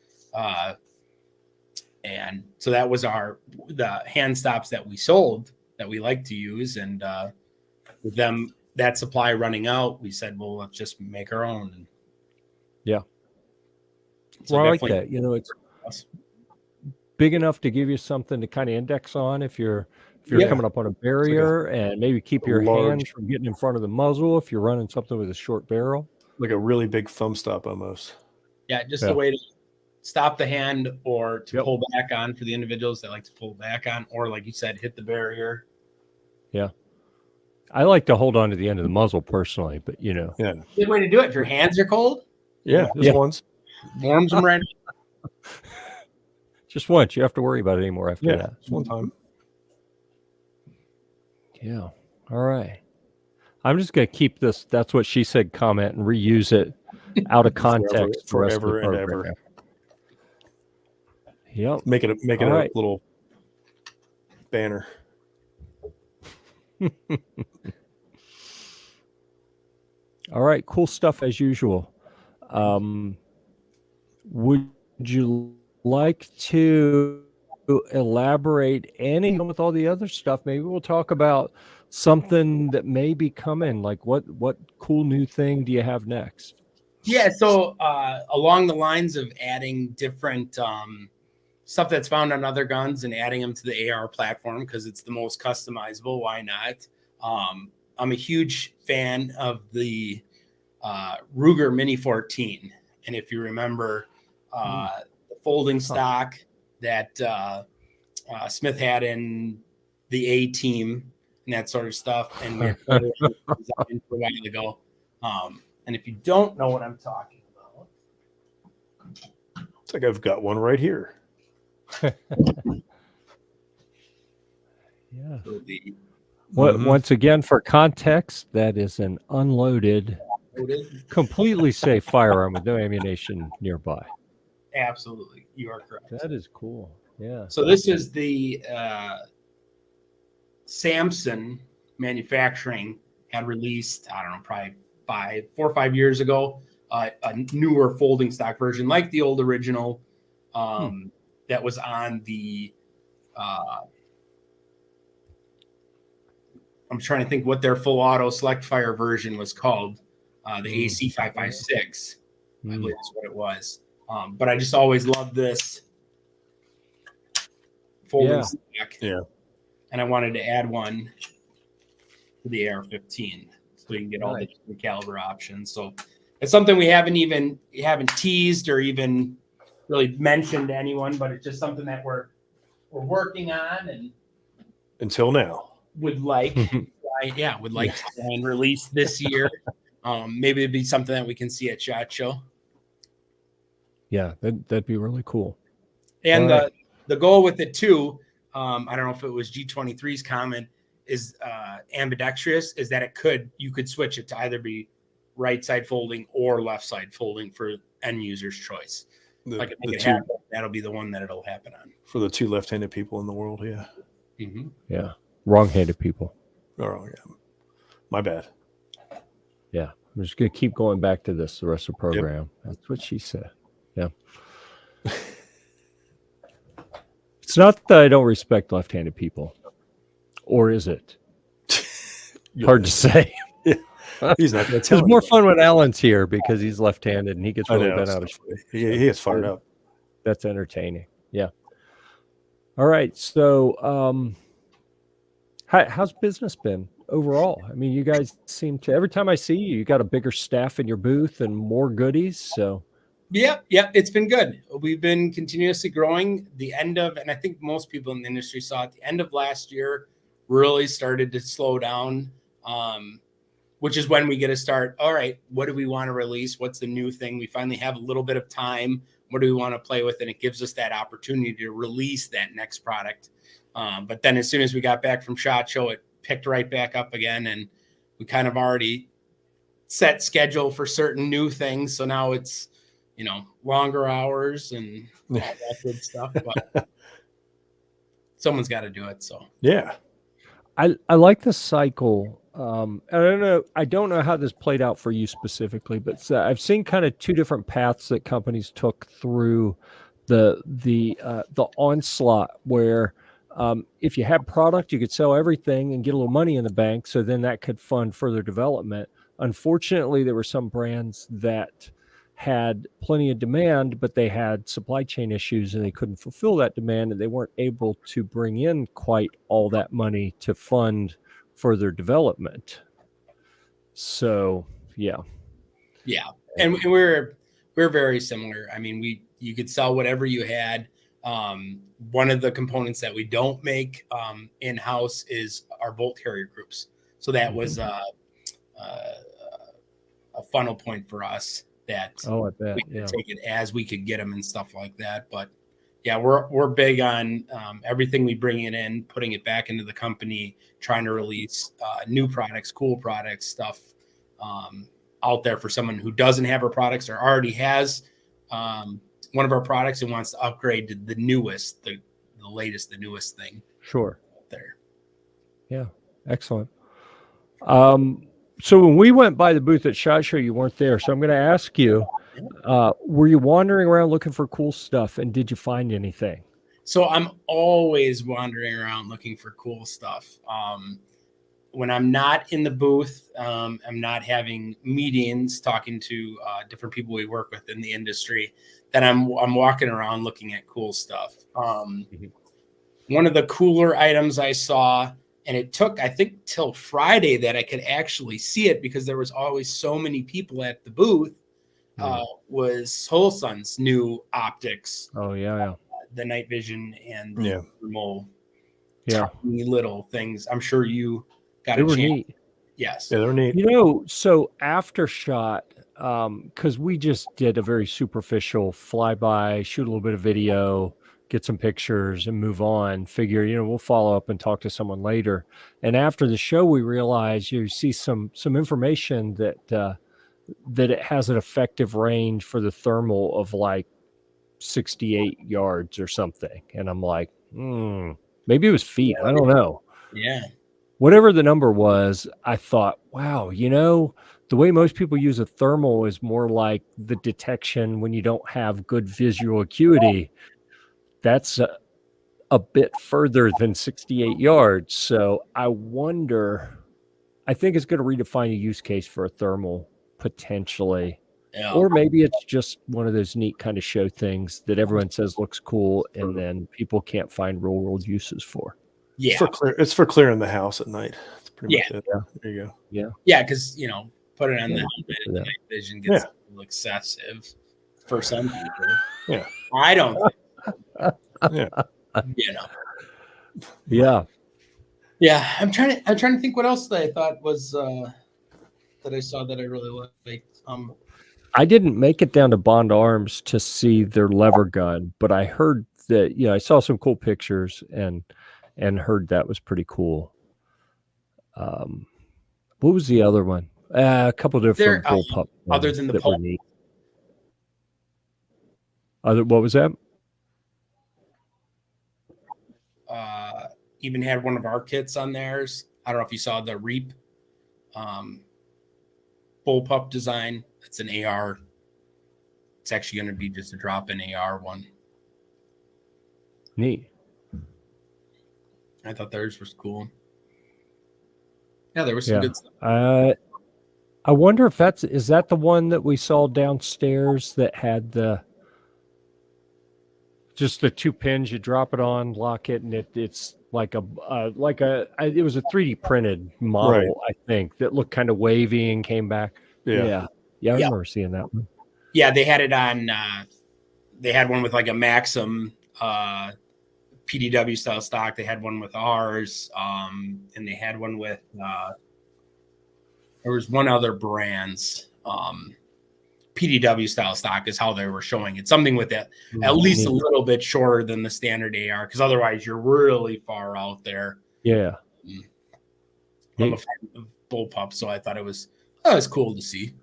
S2: And so that was the hand stops that we sold that we like to use. And with them, that supply running out, we said, well, let's just make our own.
S1: Yeah.
S2: So
S1: Well, I like
S2: definitely-
S1: that. It's big enough to give you something to kind of index on if you're
S2: Yeah.
S1: coming up on a barrier and maybe keep your
S3: large-
S1: hands from getting in front of the muzzle if you're running something with a short barrel.
S3: Like a really big thumb stop almost.
S2: Yeah, just
S1: Yeah.
S2: a way to stop the hand or to
S1: Yep.
S2: pull back on for the individuals that like to pull back on, or like you said, hit the barrier.
S1: I like to hold on to the end of the muzzle personally, but
S3: Yeah.
S2: Good way to do it. If your hands are cold,
S3: Yeah. This
S1: Yeah.
S3: one's.
S2: warms them right.
S1: just once. You have to worry about it anymore after
S3: Yeah.
S1: that.
S3: It's one time.
S1: Yeah. All right. I'm just going to keep this "that's what she said" comment and reuse it out of context the rest of the
S3: forever and
S1: program.
S3: ever.
S1: Yep.
S3: Make it
S1: All
S3: a
S1: right.
S3: little banner.
S1: All right. Cool stuff as usual. Would you like to elaborate any with all the other stuff? Maybe we'll talk about something that may be coming. Like what cool new thing do you have next?
S2: Yeah. So along the lines of adding different stuff that's found on other guns and adding them to the AR platform because it's the most customizable. Why not? I'm a huge fan of the Ruger Mini 14. And if you remember the folding stock that Smith had in the A team and that sort of stuff. And we had a while ago. And if you don't know what I'm talking about,
S3: It's like I've got one right here.
S1: Yeah.
S2: so the
S1: Once again, for context, that is an unloaded, completely safe firearm with no ammunition nearby.
S2: absolutely, you are correct.
S1: That is cool. Yeah.
S2: So this is the Samson Manufacturing had released, I don't know, probably 4 or 5 years ago, a newer folding stock version like the old original that was on the I'm trying to think what their full auto select fire version was called. The AC 556, I believe is what it was. But I just always loved this folding stock.
S3: Yeah.
S2: And I wanted to add one to the AR-15 so you can get all the different caliber options. So it's something we haven't teased or even really mentioned to anyone, but it's just something that we're working on and
S3: Until now.
S2: would like to try and release this year. Maybe it'd be something that we can see at SHOT Show.
S1: Yeah, that'd be really cool.
S2: And
S1: All right.
S2: the goal with it too, I don't know if it was G23's comment, is ambidextrous, is that you could switch it to either be right side folding or left side folding for end user's choice. Like if it happen, that'll be the one that it'll happen on.
S3: For the 2 left-handed people in the world, yeah.
S2: Mm-hmm.
S1: Yeah. Wrong-handed people.
S3: Oh, yeah. My bad.
S1: Yeah. I'm just going to keep going back to this the rest of the program. Yep. That's what she said. Yeah. It's not that I don't respect left-handed people. Or is it? Hard to say.
S3: Yeah. He's not going to tell
S1: It's more fun when Alan's here because he's left-handed and he gets really bent out of shape.
S3: He gets fired up.
S1: That's entertaining. Yeah. All right. So how's business been overall? I mean, you guys seem to, every time I see you, you got a bigger staff in your booth and more goodies. So
S2: yeah, it's been good. We've been continuously growing. And I think most people in the industry saw at the end of last year really started to slow down, which is when we get to start. All right, what do we want to release? What's the new thing? We finally have a little bit of time. What do we want to play with? And it gives us that opportunity to release that next product. But then as soon as we got back from SHOT Show, it picked right back up again. And we kind of already set schedule for certain new things. So now it's, longer hours and all that good stuff. But someone's got to do it. So
S3: yeah.
S1: I like the cycle. I don't know how this played out for you specifically, but I've seen kind of 2 different paths that companies took through the onslaught where if you had product, you could sell everything and get a little money in the bank. So then that could fund further development. Unfortunately, there were some brands that had plenty of demand, but they had supply chain issues and they couldn't fulfill that demand, and they weren't able to bring in quite all that money to fund further development. So, yeah.
S2: And we're very similar. I mean, you could sell whatever you had. One of the components that we don't make in-house is our bolt carrier groups. So that was a funnel point for us that
S1: I bet.
S2: we could take it as we could get them and stuff like that. But yeah, we're big on everything we bring it in, putting it back into the company, trying to release new products, cool products, stuff out there for someone who doesn't have our products or already has one of our products and wants to upgrade to the newest, the latest, the newest thing.
S1: Sure.
S2: Out there.
S1: Yeah. Excellent. So when we went by the booth at SHOT Show, you weren't there. So I'm going to ask you, were you wandering around looking for cool stuff, and did you find anything?
S2: So I'm always wandering around looking for cool stuff. When I'm not in the booth, I'm not having meetings, talking to different people we work with in the industry, then I'm walking around looking at cool stuff. One of the cooler items I saw, and it took, I think, till Friday that I could actually see it because there was always so many people at the booth, was Solsun's new optics.
S1: Oh, yeah.
S2: The night vision and the thermal, tiny little things. I'm sure you got
S1: they
S2: a
S1: were
S2: chance.
S1: Neat.
S2: Yes.
S3: Yeah, they're neat.
S1: So after SHOT, because we just did a very superficial flyby, shoot a little bit of video, get some pictures and move on, figure, we'll follow up and talk to someone later. And after the show, we realized you see some information that it has an effective range for the thermal of like 68 yards or something. And I'm like, maybe it was feet. I don't know.
S2: Yeah.
S1: Whatever the number was, I thought, wow, the way most people use a thermal is more like the detection when you don't have good visual acuity. That's a bit further than 68 yards. So I think it's going to redefine a use case for a thermal potentially. Yeah. Or maybe it's just one of those neat kind of show things that everyone says looks cool and then people can't find real world uses for.
S2: Yeah.
S3: It's for clearing the house at night. That's pretty much it.
S1: Yeah.
S3: There you go.
S1: Yeah.
S2: Yeah, because put it on the helmet and the night vision gets a little excessive for some people.
S3: Yeah.
S2: I don't think
S3: Yeah.
S1: Yeah.
S2: Yeah. I'm trying to think what else that I thought was that I saw that I really liked.
S1: I didn't make it down to Bond Arms to see their lever gun, but I heard that, I saw some cool pictures and heard that was pretty cool. What was the other one? A couple different bullpup
S2: other than the
S1: that were neat. What was that?
S2: Even had one of our kits on theirs. I don't know if you saw the Reap bullpup design. It's an AR. It's actually going to be just a drop-in AR one.
S1: Neat.
S2: I thought theirs was cool. Yeah, there was some good stuff.
S1: I wonder if is that the one that we saw downstairs that had just the 2 pins, you drop it on, lock it, and it's like it was a 3D printed model,
S3: Right.
S1: I think, that looked kind of wavy and came back. Yeah. I remember seeing that one.
S2: Yeah, they had it on. They had one with like a Maxim PDW style stock. They had one with ours, and they had one with. There was one other brand's PDW style stock is how they were showing it. Something with that, at least a little bit shorter than the standard AR, because otherwise you're really far out there.
S1: Yeah.
S2: I'm a fan of bullpup, so I thought it was cool to see.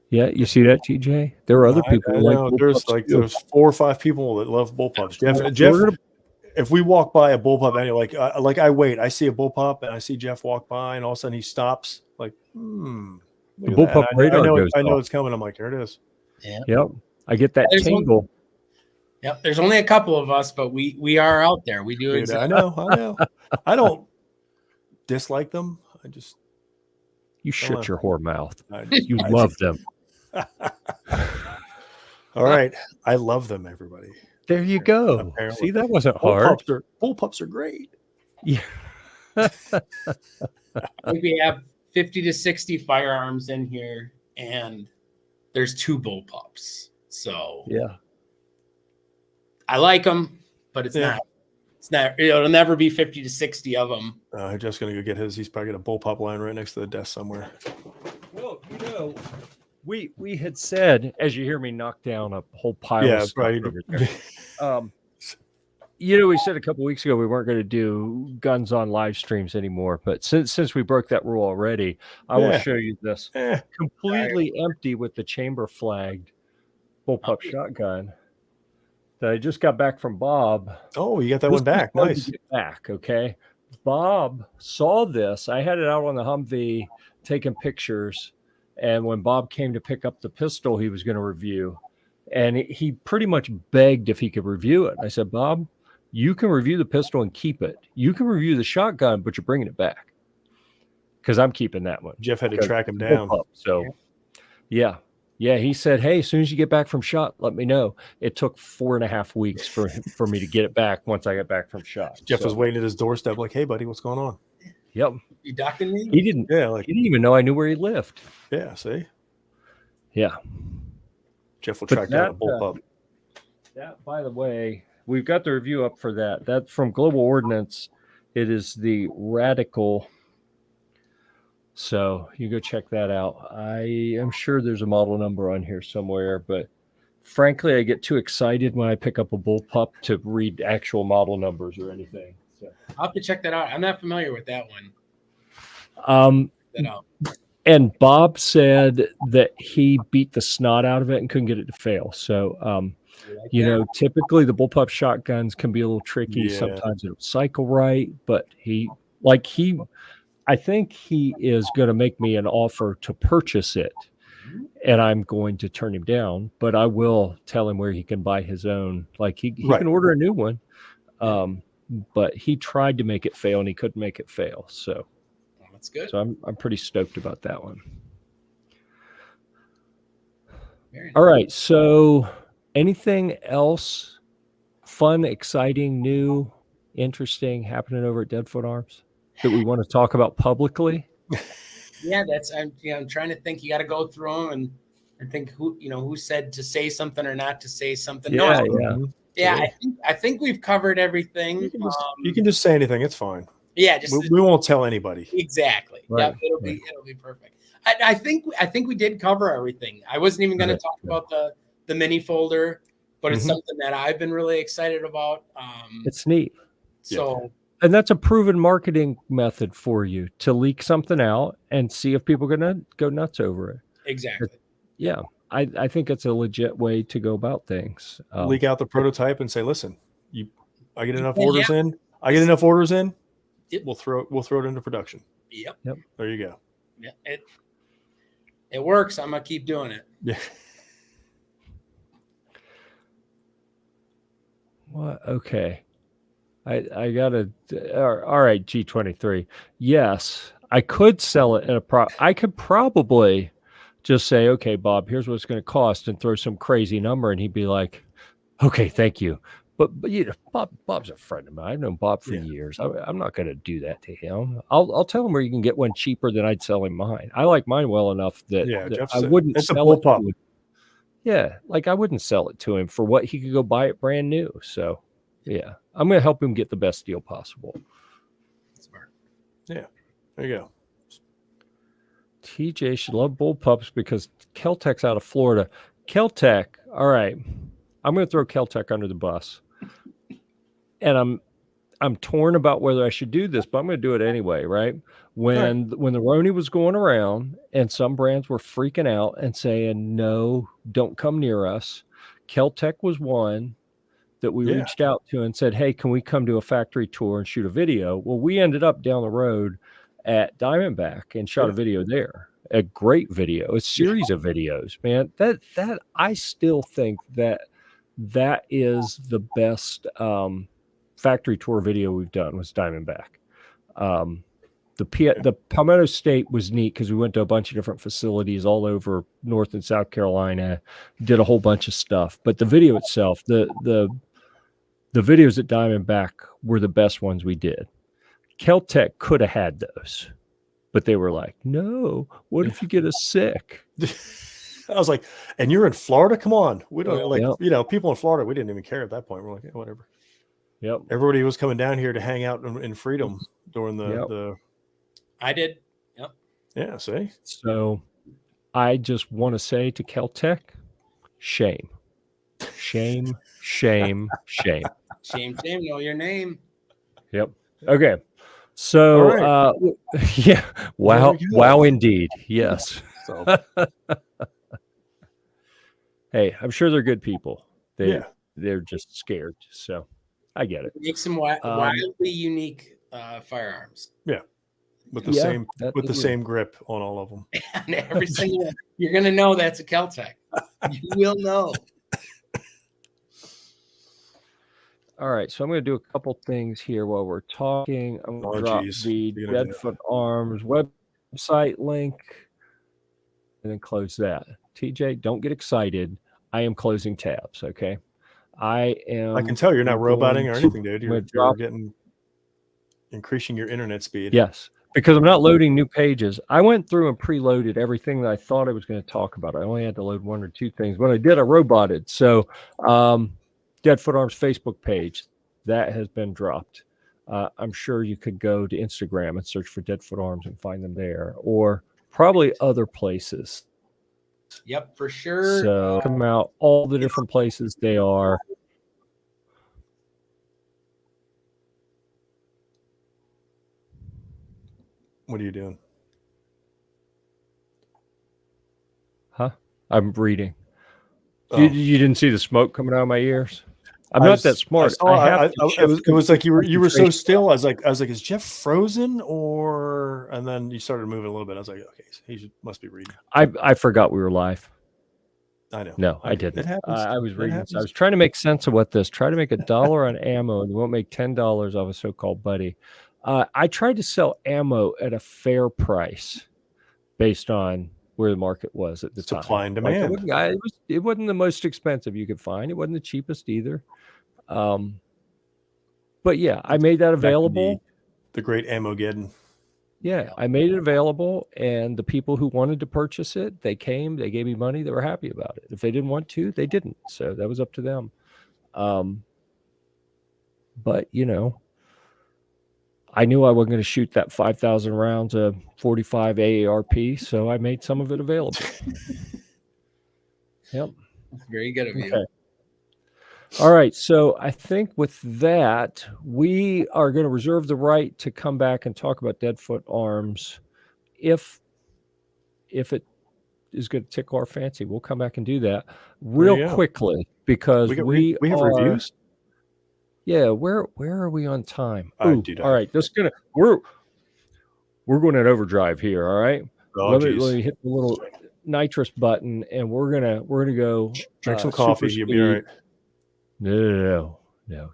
S1: Yeah, you see that, TJ? There are other people who like bullpups.
S3: There's 4 or 5 people that love bullpups. Jeff, if we walk by a bullpup and you're like I wait, I see a bullpup and I see Jeff walk by and all of a sudden he stops, like,
S1: the bullpup radar goes
S3: I know
S1: off.
S3: it's coming. I'm like, here it is.
S2: Yeah.
S1: Yep. I get that tingle.
S2: Yep. There's only a couple of us, but we are out there. We do
S3: Dude, I know. I don't dislike them. I just
S1: shut your whore mouth. You love them.
S3: All right. I love them, everybody.
S1: There you go.
S3: Apparently.
S1: See, that wasn't hard.
S3: Bullpups are great.
S1: Yeah.
S2: I think we have 50 to 60 firearms in here, and there's 2 bullpups. So
S1: yeah,
S2: I like them, but it's not. It'll never be 50 to 60 of them.
S3: Jeff's gonna go get his. He's probably got a bullpup line right next to the desk somewhere.
S1: Well, we had said, as you hear me knock down a whole pile of stuff over there. We said a couple weeks ago we weren't going to do guns on live streams anymore, but since we broke that rule already, I will show you this completely empty with the chamber flagged bullpup shotgun that I just got back from Bob.
S3: Oh, you got that one back. Nice.
S1: Okay. Bob saw this. I had it out on the Humvee taking pictures, and when Bob came to pick up the pistol he was going to review, and he pretty much begged if he could review it. I said, Bob, you can review the pistol and keep it. You can review the shotgun, but you're bringing it back because I'm keeping that one.
S3: Jeff had to track him down.
S1: So, yeah. He said, hey, as soon as you get back from SHOT, let me know. It took 4.5 weeks for me to get it back once I got back from SHOT.
S3: Jeff was waiting at his doorstep like, hey, buddy, what's going on?
S1: Yep.
S2: You docking me?
S1: He didn't even know I knew where he lived.
S3: Yeah, see?
S1: Yeah.
S3: Jeff will track down a bullpup.
S1: That, by the way, we've got the review up for that. That's from Global Ordnance. It is the Radical. So you go check that out. I am sure there's a model number on here somewhere, but frankly, I get too excited when I pick up a bullpup to read actual model numbers or anything. So
S2: I'll have to check that out. I'm not familiar with that one.
S1: And Bob said that he beat the snot out of it and couldn't get it to fail. So, typically the bullpup shotguns can be a little tricky.
S3: Yeah.
S1: Sometimes it'll cycle right, but I think he is going to make me an offer to purchase it, and I'm going to turn him down, but I will tell him where he can buy his own. Like he can order a new one. But he tried to make it fail and he couldn't make it fail. So
S2: that's good.
S1: So I'm pretty stoked about that one. All right. So anything else fun, exciting, new, interesting happening over at Deadfoot Arms that we want to talk about publicly?
S2: Yeah, I'm trying to think. You got to go through them and think who said to say something or not to say something. I think we've covered everything.
S3: You can just say anything. It's fine.
S2: Yeah,
S3: we won't tell anybody.
S2: Exactly.
S1: Right.
S2: Yeah, it'll be perfect. I think we did cover everything. I wasn't even going to talk about the mini folder, but it's something that I've been really excited about.
S1: It's neat.
S2: So,
S1: and that's a proven marketing method for you to leak something out and see if people are going to go nuts over it.
S2: Exactly.
S1: Yeah. I think it's a legit way to go about things.
S3: Leak out the prototype and say, listen, I get enough orders in. I get enough orders in. We'll throw it into production.
S2: Yep.
S3: There you go.
S2: Yeah. It works. I'm gonna keep doing it.
S3: Yeah.
S1: What? Okay. I gotta. All right. G23. Yes, I could sell it at I could probably just say, okay, Bob, here's what it's going to cost, and throw some crazy number, and he'd be like, okay, thank you. But you know, Bob's a friend of mine. I've known Bob for years. I'm not going to do that to him. I'll tell him where you can get one cheaper than I'd sell him mine. I like mine well enough that I wouldn't sell it to him. Yeah, like I wouldn't sell it to him for what he could go buy it brand new. So yeah, I'm going to help him get the best deal possible.
S2: Smart.
S3: Yeah, there you go.
S1: TJ should love bullpups because Kel-Tec's out of Florida. Kel-Tec, all right. I'm going to throw Kel-Tec under the bus. And I'm torn about whether I should do this, but I'm going to do it anyway, right? When the Roni was going around and some brands were freaking out and saying, no, don't come near us. Kel-Tec was one that we reached out to and said, hey, can we come to a factory tour and shoot a video? Well, we ended up down the road at Diamondback and shot a video there. A great video, a series of videos, man. That I still think that is the best factory tour video we've done was Diamondback. The Palmetto State was neat because we went to a bunch of different facilities all over North and South Carolina, did a whole bunch of stuff. But the video itself, the videos at Diamondback were the best ones we did. Kel-Tec could have had those, but they were like, no, what if you get us sick?
S3: I was like, and you're in Florida? Come on. We don't people in Florida, we didn't even care at that point. We're like, yeah, whatever.
S1: Yep.
S3: Everybody was coming down here to hang out in freedom during the
S2: I did. Yep.
S3: Yeah, see?
S1: So I just want to say to Kel-Tec, shame. Shame, shame, shame.
S2: Shame, know your name.
S1: Yep. Okay. So yeah. Wow indeed. Yes.
S3: So
S1: hey, I'm sure they're good people. They're just scared. So I get it.
S2: Make some wildly unique firearms.
S3: Yeah. With the same grip on all of them.
S2: And every single you're gonna know that's a Kel-Tec. You will know.
S1: All right, so I'm going to do a couple things here while we're talking. I'm going to drop the Deadfoot Arms website link and then close that. TJ, don't get excited. I am closing tabs, okay? I can
S3: tell you're not roboting or anything, dude. You're getting increasing your internet speed.
S1: Yes, because I'm not loading new pages. I went through and preloaded everything that I thought I was going to talk about. I only had to load one or two things. When I did, I roboted. So, Deadfoot Arms Facebook page that has been dropped. I'm sure you could go to Instagram and search for Deadfoot Arms and find them there, or probably other places.
S2: Yep, for sure.
S1: So come out all the different places they are.
S3: What are you doing?
S1: Huh? I'm reading. Oh. You didn't see the smoke coming out of my ears? I'm not that smart.
S3: It was like you were so still. I was like, is Jeff frozen or? And then you started moving a little bit. I was like, okay, so he must be reading.
S1: I forgot we were live.
S3: I know.
S1: No, I didn't.
S3: It happens.
S1: I was reading. So I was trying to make sense of what this. Try to make $1 on ammo, and you won't make $10 off a so-called buddy. I tried to sell ammo at a fair price, based on where the market was at the time.
S3: Supply and demand.
S1: Like it wasn't the most expensive you could find. It wasn't the cheapest either. But yeah, I made that available.
S3: The great Ammogeddon.
S1: Yeah, I made it available, and the people who wanted to purchase it, they came, they gave me money, they were happy about it. If they didn't want to, they didn't. So that was up to them. But I knew I wasn't going to shoot that 5,000 rounds of 45 AARP, so I made some of it available. Yep.
S2: Very good of you.
S1: Okay. All right. So I think with that, we are going to reserve the right to come back and talk about Deadfoot Arms. If it is going to tickle our fancy, we'll come back and do that real quickly because we
S3: have
S1: are,
S3: reviews.
S1: Yeah. Where are we on time?
S3: All
S1: right. We're going at overdrive here. All right. Let me hit the little nitrous button and we're gonna go
S3: drink some coffee. You'll be all right.
S1: No.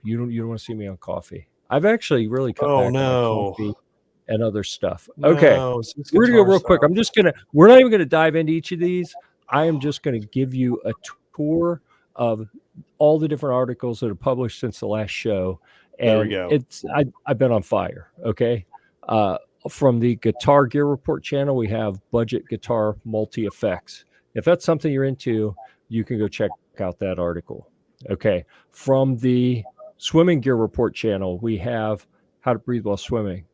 S1: You don't want to see me on coffee. I've actually really cut back on coffee and other stuff. Okay. We're gonna go real quick. We're not even gonna dive into each of these. I am just gonna give you a tour of all the different articles that are published since the last show. And
S3: there we go.
S1: I've been on fire. Okay. From the Guitar Gear Report channel, we have budget guitar multi effects. If that's something you're into, you can go check out that article. Okay. From the Swimming Gear Report channel, we have How to Breathe While Swimming,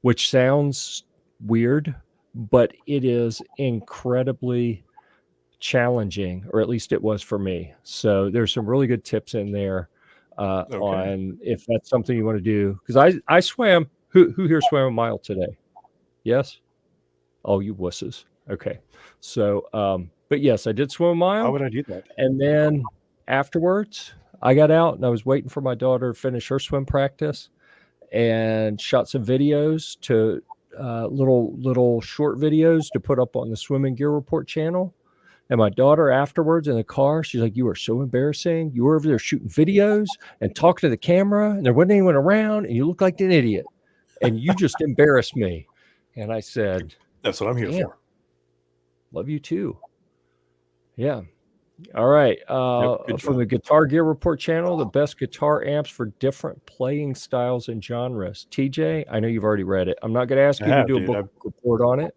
S1: which sounds weird, but it is incredibly challenging, or at least it was for me. So there's some really good tips in there on if that's something you want to do. Because I swam. Who here swam a mile today? Yes? Oh, you wusses. Okay. So, but yes, I did swim a mile.
S3: How would I do that?
S1: And then afterwards, I got out and I was waiting for my daughter to finish her swim practice and shot some videos to little short videos to put up on the Swimming Gear Report channel. And my daughter afterwards in the car, she's like, "You are so embarrassing. You were over there shooting videos and talking to the camera and there wasn't anyone around and you look like an idiot and you just embarrassed me." And I said,
S3: "That's what I'm here for.
S1: Love you too." Yeah. All right. From the Guitar Gear Report channel, the best guitar amps for different playing styles and genres. TJ, I know you've already read it. I'm not going to ask you to do a book report on it.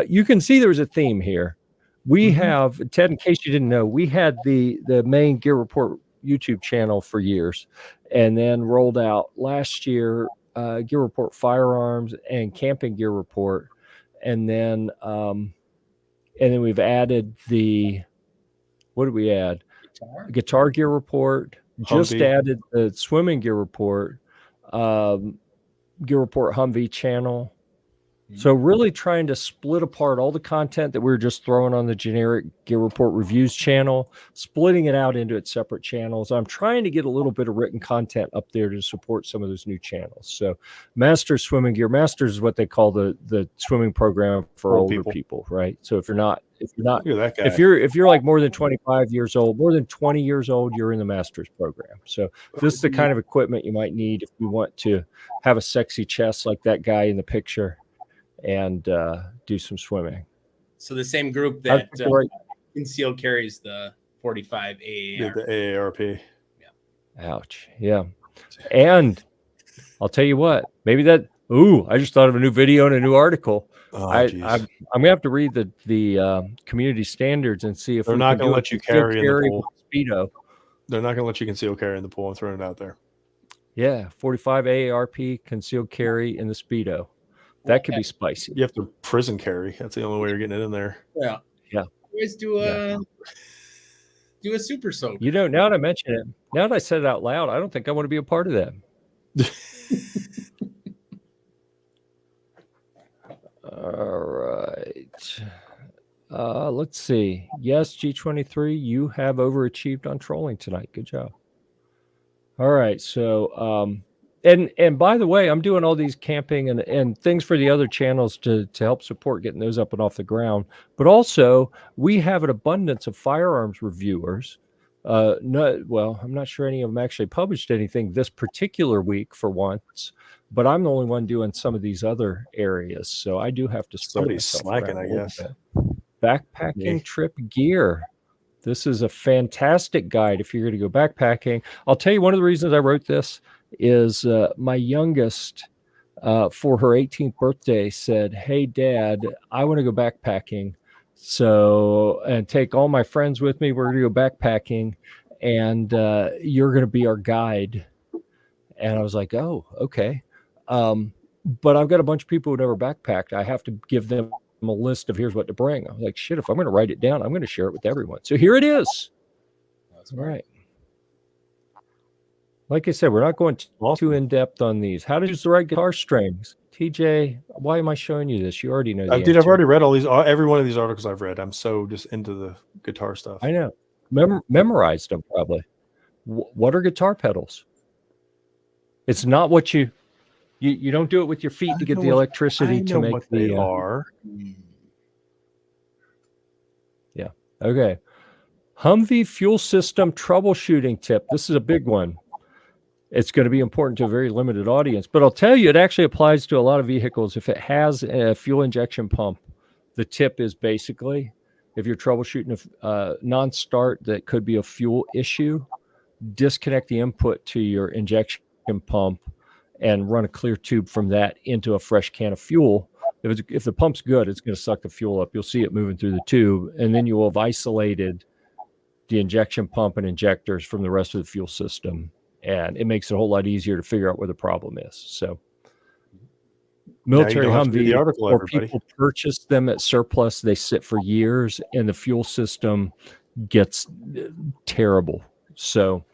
S1: You can see there's a theme here. We have, Ted, in case you didn't know, we had the main Gear Report YouTube channel for years and then rolled out last year Gear Report Firearms and Camping Gear Report. And then we've added what did we add? Guitar Gear Report. Just added the Swimming Gear Report, Gear Report Humvee channel. So really trying to split apart all the content that we were just throwing on the generic Gear Report Reviews channel, splitting it out into its separate channels. I'm trying to get a little bit of written content up there to support some of those new channels. So Masters Swimming Gear, Masters is what they call the swimming program for older people, right? So if you're like more than 25 years old, more than 20 years old, you're in the Masters program. So this is the kind of equipment you might need if you want to have a sexy chest like that guy in the picture and do some swimming.
S2: So the same group that Conceal carries the 45 AARP.
S3: The AARP.
S2: Yeah.
S1: Ouch. Yeah. And I'll tell you what, maybe I just thought of a new video and a new article. I'm gonna have to read the community standards and see if
S3: they're not gonna let you carry in the pool.
S1: Speedo.
S3: They're not gonna let you conceal carry in the pool. I'm throwing it out there.
S1: Yeah, 45 AARP concealed carry in the Speedo. That could be spicy.
S3: You have to prison carry. That's the only way you're getting it in there.
S2: Yeah.
S1: Yeah.
S2: Always do a super soak.
S1: You know, now that I mention it, now that I said it out loud, I don't think I want to be a part of that. All right. Let's see. Yes, G23, you have overachieved on trolling tonight. Good job. All right. So, and by the way, I'm doing all these camping and things for the other channels to help support getting those up and off the ground. But also, we have an abundance of firearms reviewers. I'm not sure any of them actually published anything this particular week for once, but I'm the only one doing some of these other areas. So I do have to
S3: somebody's slacking, I guess.
S1: Backpacking trip gear. This is a fantastic guide if you're going to go backpacking. I'll tell you one of the reasons I wrote this is my youngest for her 18th birthday said, "Hey Dad, I want to go backpacking. So, and take all my friends with me. We're going to go backpacking and you're going to be our guide." And I was like, "Oh, okay." But I've got a bunch of people who never backpacked. I have to give them a list of here's what to bring. I'm like, shit, if I'm going to write it down, I'm going to share it with everyone. So here it is.
S2: That's
S1: All right. Like I said, we're not going too in depth on these. How to use the right guitar strings. TJ, why am I showing you this? You already know the answer.
S3: Dude, I've already read all these. Every one of these articles I've read. I'm so just into the guitar stuff.
S1: I know. Memorized them probably. What are guitar pedals? It's not what you don't do it with your feet to get the electricity to make
S3: what
S1: the.
S3: They are.
S1: Yeah. Okay. Humvee fuel system troubleshooting tip. This is a big one. It's going to be important to a very limited audience, but I'll tell you, it actually applies to a lot of vehicles. If it has a fuel injection pump, the tip is basically, if you're troubleshooting a non-start that could be a fuel issue, disconnect the input to your injection pump and run a clear tube from that into a fresh can of fuel. If the pump's good, it's going to suck the fuel up. You'll see it moving through the tube, and then you will have isolated the injection pump and injectors from the rest of the fuel system. And it makes it a whole lot easier to figure out where the problem is. So military Humvee, or people purchase them at surplus. They sit for years and the fuel system gets terrible. So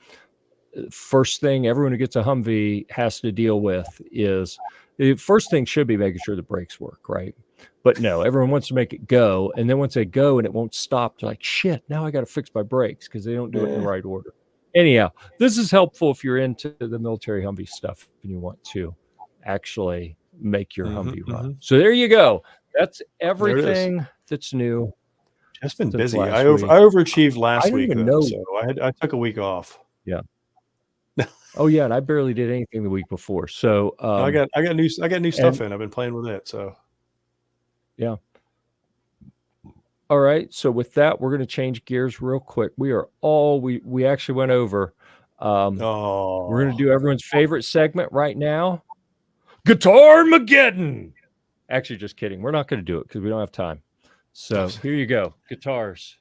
S1: first thing everyone who gets a Humvee has to deal with is, the first thing should be making sure the brakes work, right? But no, everyone wants to make it go. And then once they go and it won't stop, they're like, shit, now I got to fix my brakes because they don't do it in the right order. Anyhow, this is helpful if you're into the military Humvee stuff and you want to actually make your Humvee run. So there you go. That's everything that's new.
S3: It's been busy. I overachieved last week, so I took a week off.
S1: Yeah. Oh yeah, and I barely did anything the week before. So
S3: I got new stuff in. I've been playing with it. So
S1: yeah. All right. So with that, we're going to change gears real quick. We actually went over. We're going to do everyone's favorite segment right now. Guitar-mageddon. Actually, just kidding. We're not going to do it because we don't have time. So here you go. Guitars.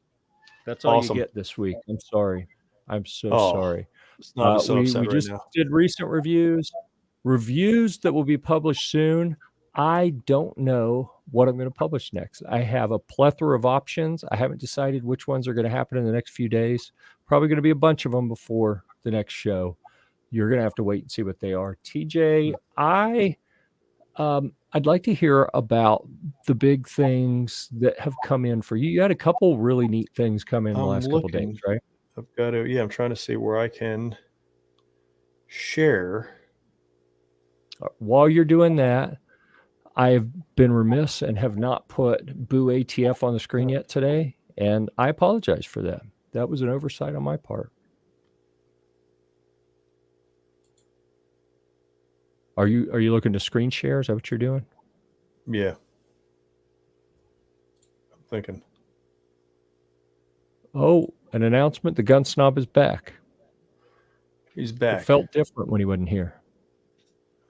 S1: That's all you get this week. I'm sorry. I'm so sorry. We just did recent reviews that will be published soon. I don't know what I'm going to publish next. I have a plethora of options. I haven't decided which ones are going to happen in the next few days. Probably going to be a bunch of them before the next show. You're going to have to wait and see what they are. TJ, I'd like to hear about the big things that have come in for you. You had a couple really neat things come in the last couple of days, right?
S3: I've got to, I'm trying to see where I can share.
S1: While you're doing that, I have been remiss and have not put Boo ATF on the screen yet today, and I apologize for that. That was an oversight on my part. Are you looking to screen share? Is that what you're doing?
S3: Yeah. I'm thinking.
S1: Oh, an announcement. The gun snob is back.
S3: He's back.
S1: It felt different when he wasn't here.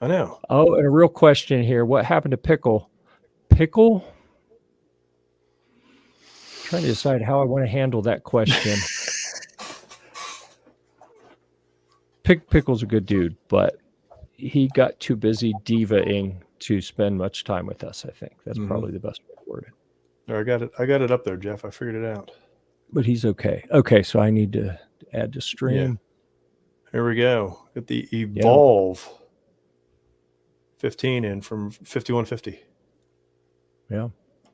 S3: I know.
S1: Oh, and a real question here. What happened to Pickle? Pickle? I'm trying to decide how I want to handle that question. Pickle's a good dude, but he got too busy divaing to spend much time with us, I think. That's probably the best way to word it.
S3: I got it up there, Jeff. I figured it out.
S1: But he's okay. Okay, so I need to add to stream.
S3: Yeah. Here we go. Get the Evolve 15 in from 5150.
S1: Yeah.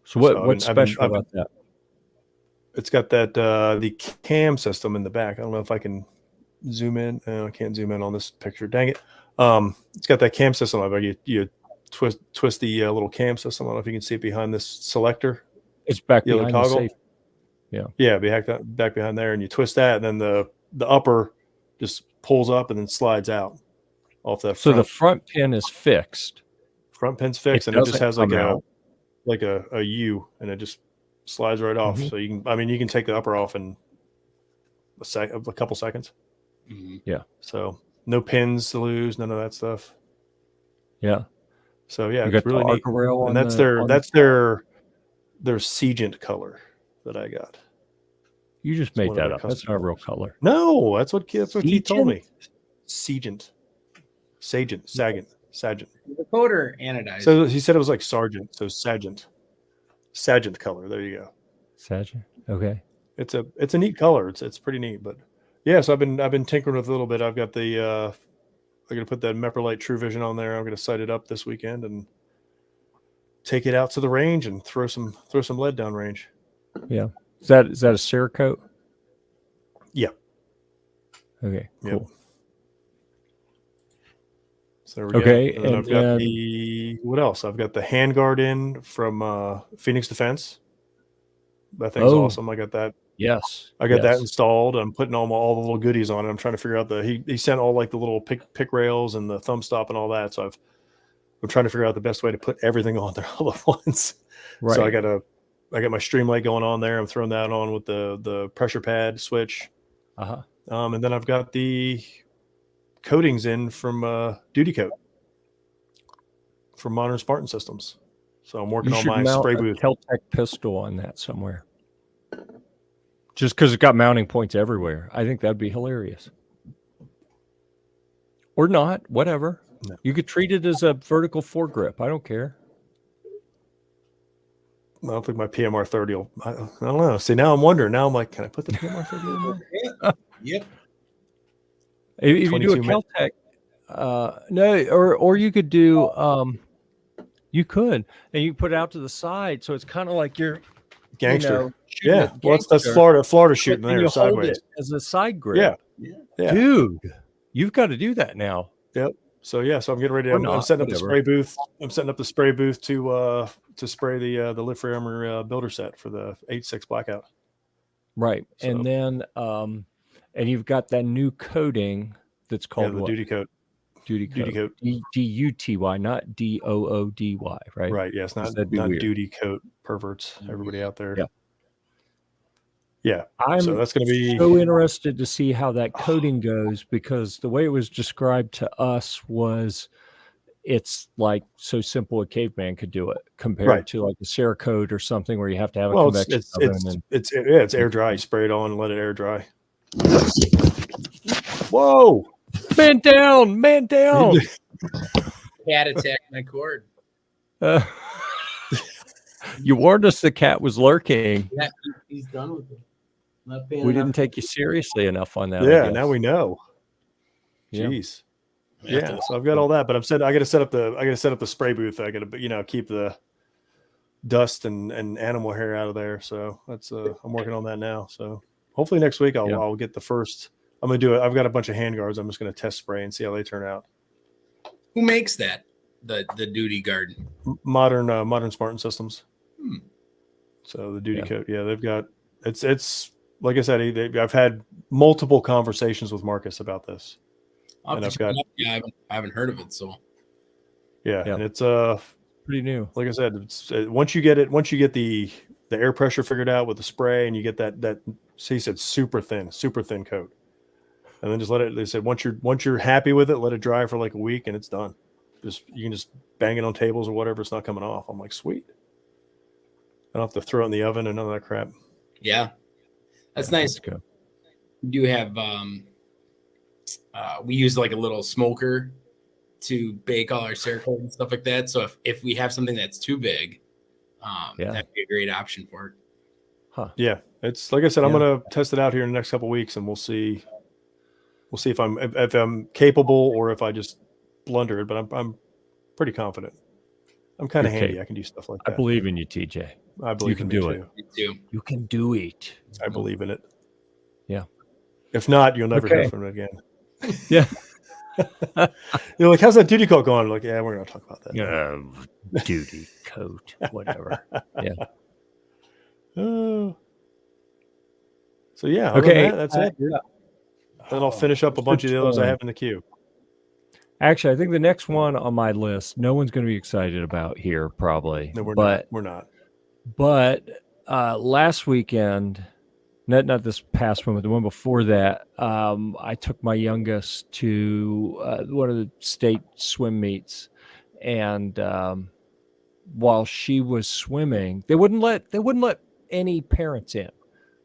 S1: So what's special about that?
S3: It's got that the cam system in the back. I don't know if I can zoom in. I can't zoom in on this picture. Dang it. It's got that cam system. You twist the little cam system. I don't know if you can see it behind this selector.
S1: It's back behind the safe.
S3: Yeah, back behind there, and you twist that, and then the upper just pulls up and then slides out off that.
S1: So the front pin is fixed.
S3: Front pin's fixed, and it just has like a U, and it just slides right off. So you can take the upper off in a couple seconds.
S1: Yeah.
S3: So no pins to lose, none of that stuff.
S1: Yeah.
S3: So yeah, it's really neat. And that's their Seagent color that I got.
S1: You just made that up. That's not a real color.
S3: No, that's what Keith told me. Seagent. Sagent.
S2: The coat or anodized?
S3: So he said it was like Sargent. So Sagent color. There you go.
S1: Sagent. Okay.
S3: It's a neat color. It's pretty neat. But yeah, so I've been tinkering with it a little bit. I've got the I'm gonna put that Meprolite True Vision on there. I'm gonna sight it up this weekend and take it out to the range and throw some lead down range.
S1: Yeah. Is that a Cerakote?
S3: Yeah.
S1: Okay. Cool.
S3: Yep. So there we
S1: Okay,
S3: go. And then I've got the what else? I've got the handguard in from Phoenix Defense. That thing's awesome. I got that.
S1: Yes.
S3: I got that installed. I'm putting all the little goodies on it. I'm trying to figure out he sent all like the little pick rails and the thumb stop and all that. So I'm trying to figure out the best way to put everything on there all at once.
S1: Right.
S3: So I got my Streamlight going on there. I'm throwing that on with the pressure pad switch.
S1: Uh-huh.
S3: And then I've got the coatings in from Duty Coat from Modern Spartan Systems. So I'm working on my spray booth.
S1: Kel-Tec pistol on that somewhere. Just because it's got mounting points everywhere. I think that'd be hilarious. Or not, whatever.
S3: No.
S1: You could treat it as a vertical foregrip. I don't care.
S3: I don't think my PMR 30 will. I don't know. See, now I'm wondering. Now I'm like, can I put the PMR 30 in there?
S2: Yep.
S1: If you do a Kel-Tec, no, or you could do, you could, and you put it out to the side, so it's kind of like you're
S3: gangster.
S1: Yeah,
S3: well, that's Florida shooting there
S1: you
S3: sideways
S1: hold it as a side grip.
S3: Yeah.
S1: Dude, you've got to do that now.
S3: Yep. So I'm getting ready. I'm setting up the spray booth. I'm setting up the spray booth to spray the lift free armor builder set for the 8.6 blackout.
S1: Right,
S3: So,
S1: and then and you've got that new coating that's called
S3: the Duty Coat.
S1: Duty Coat. DUTY, not DOODY, right?
S3: Right. Yes, not Duty Coat perverts. Everybody out there.
S1: Yeah.
S3: Yeah.
S1: I'm
S3: so that's going to be
S1: so interested to see how that coating goes, because the way it was described to us was it's like so simple a caveman could do it compared to like a Cerakote or something where you have to have a convection oven.
S3: It's air dry. You spray it on and let it air dry. Whoa.
S1: Man down.
S2: Cat attacked my cord.
S1: You warned us the cat was lurking.
S2: Yeah, he's done with it.
S1: We didn't take you seriously enough on that.
S3: Yeah, now we know.
S1: Yeah.
S3: Jeez. Yeah, so I've got all that, but I got to set up the spray booth. I got to keep the dust and animal hair out of there. So that's I'm working on that now. So hopefully next week I'll get the first. I'm gonna do it. I've got a bunch of hand guards. I'm just gonna test spray and see how they turn out.
S2: Who makes that? The Duty Guard.
S3: Modern Spartan Systems. So the Duty Coat. Yeah, they've got it's like I said. I've had multiple conversations with Marcus about this.
S2: I haven't heard of it. So
S3: and it's
S1: pretty new.
S3: Like I said, it's once you get the air pressure figured out with the spray, and you get that he said super thin coat, and then just let it. They said once you're happy with it, let it dry for like a week, and it's done. You can just bang it on tables or whatever. It's not coming off. I'm like, sweet. I don't have to throw it in the oven and none of that crap.
S2: Yeah, that's nice. We do have we use like a little smoker to bake all our Cerakote and stuff like that. So if we have something that's too big, that'd be a great option for it.
S1: Huh.
S3: Yeah, it's like I said, I'm gonna test it out here in the next couple of weeks, and we'll see if I'm capable or if I just blunder it. But I'm pretty confident. I'm kind of handy. I can do stuff like that.
S1: I believe in you, TJ.
S3: I believe
S1: you can do it. You can do it.
S3: I believe in it.
S1: Yeah.
S3: If not, you'll never hear from it again.
S1: Yeah.
S3: You're like, how's that Duty Coat going? I'm like, yeah, we're gonna talk about that.
S1: Duty Coat, whatever. Yeah.
S3: So yeah.
S1: Okay.
S3: That's it. Then I'll finish up a bunch of the others I have in the queue.
S1: Actually, I think the next one on my list, no one's going to be excited about here, probably.
S3: No, we're not.
S1: But last weekend, not this past one, but the one before that, I took my youngest to one of the state swim meets, and while she was swimming, they wouldn't let any parents in.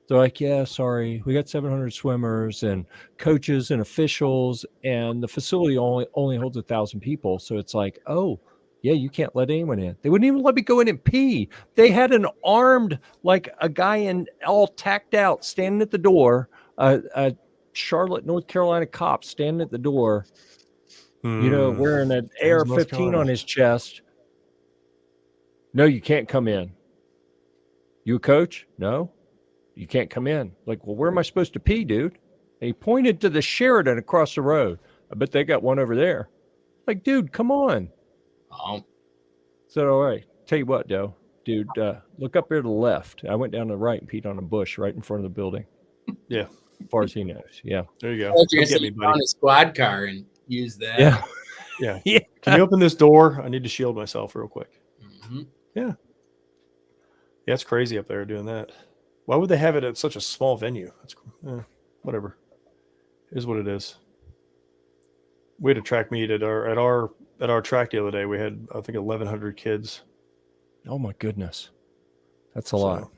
S1: They're like, yeah, sorry, we got 700 swimmers and coaches and officials, and the facility only holds 1,000 people. So it's like, oh, yeah, you can't let anyone in. They wouldn't even let me go in and pee. They had an armed, like a guy in all tacked out, standing at the door, a Charlotte, North Carolina cop standing at the door, wearing an
S3: Sounds North
S1: AR-15 on
S3: Carolina.
S1: his chest. No, you can't come in. You a coach? No. You can't come in. Like, well, where am I supposed to pee, dude? And he pointed to the Sheridan across the road. I bet they got one over there. Like, dude, come on.
S2: Oh,
S1: So, all right. Tell you what, Joe. Dude, look up here to the left. I went down to the right and peed on a bush right in front of the building.
S3: Yeah.
S1: As far as he knows. Yeah.
S3: There you go.
S2: I thought you were
S3: Come get me,
S2: gonna
S3: buddy.
S2: on a squad car and use that.
S1: Yeah.
S3: Yeah.
S1: Yeah.
S3: Can you open this door? I need to shield myself real quick.
S2: Mhm.
S3: Yeah, it's crazy up there doing that. Why would they have it at such a small venue? That's whatever. It is what it is. We had a track meet at our track the other day. We had, I think, 1,100 kids.
S1: Oh, my goodness. That's a lot.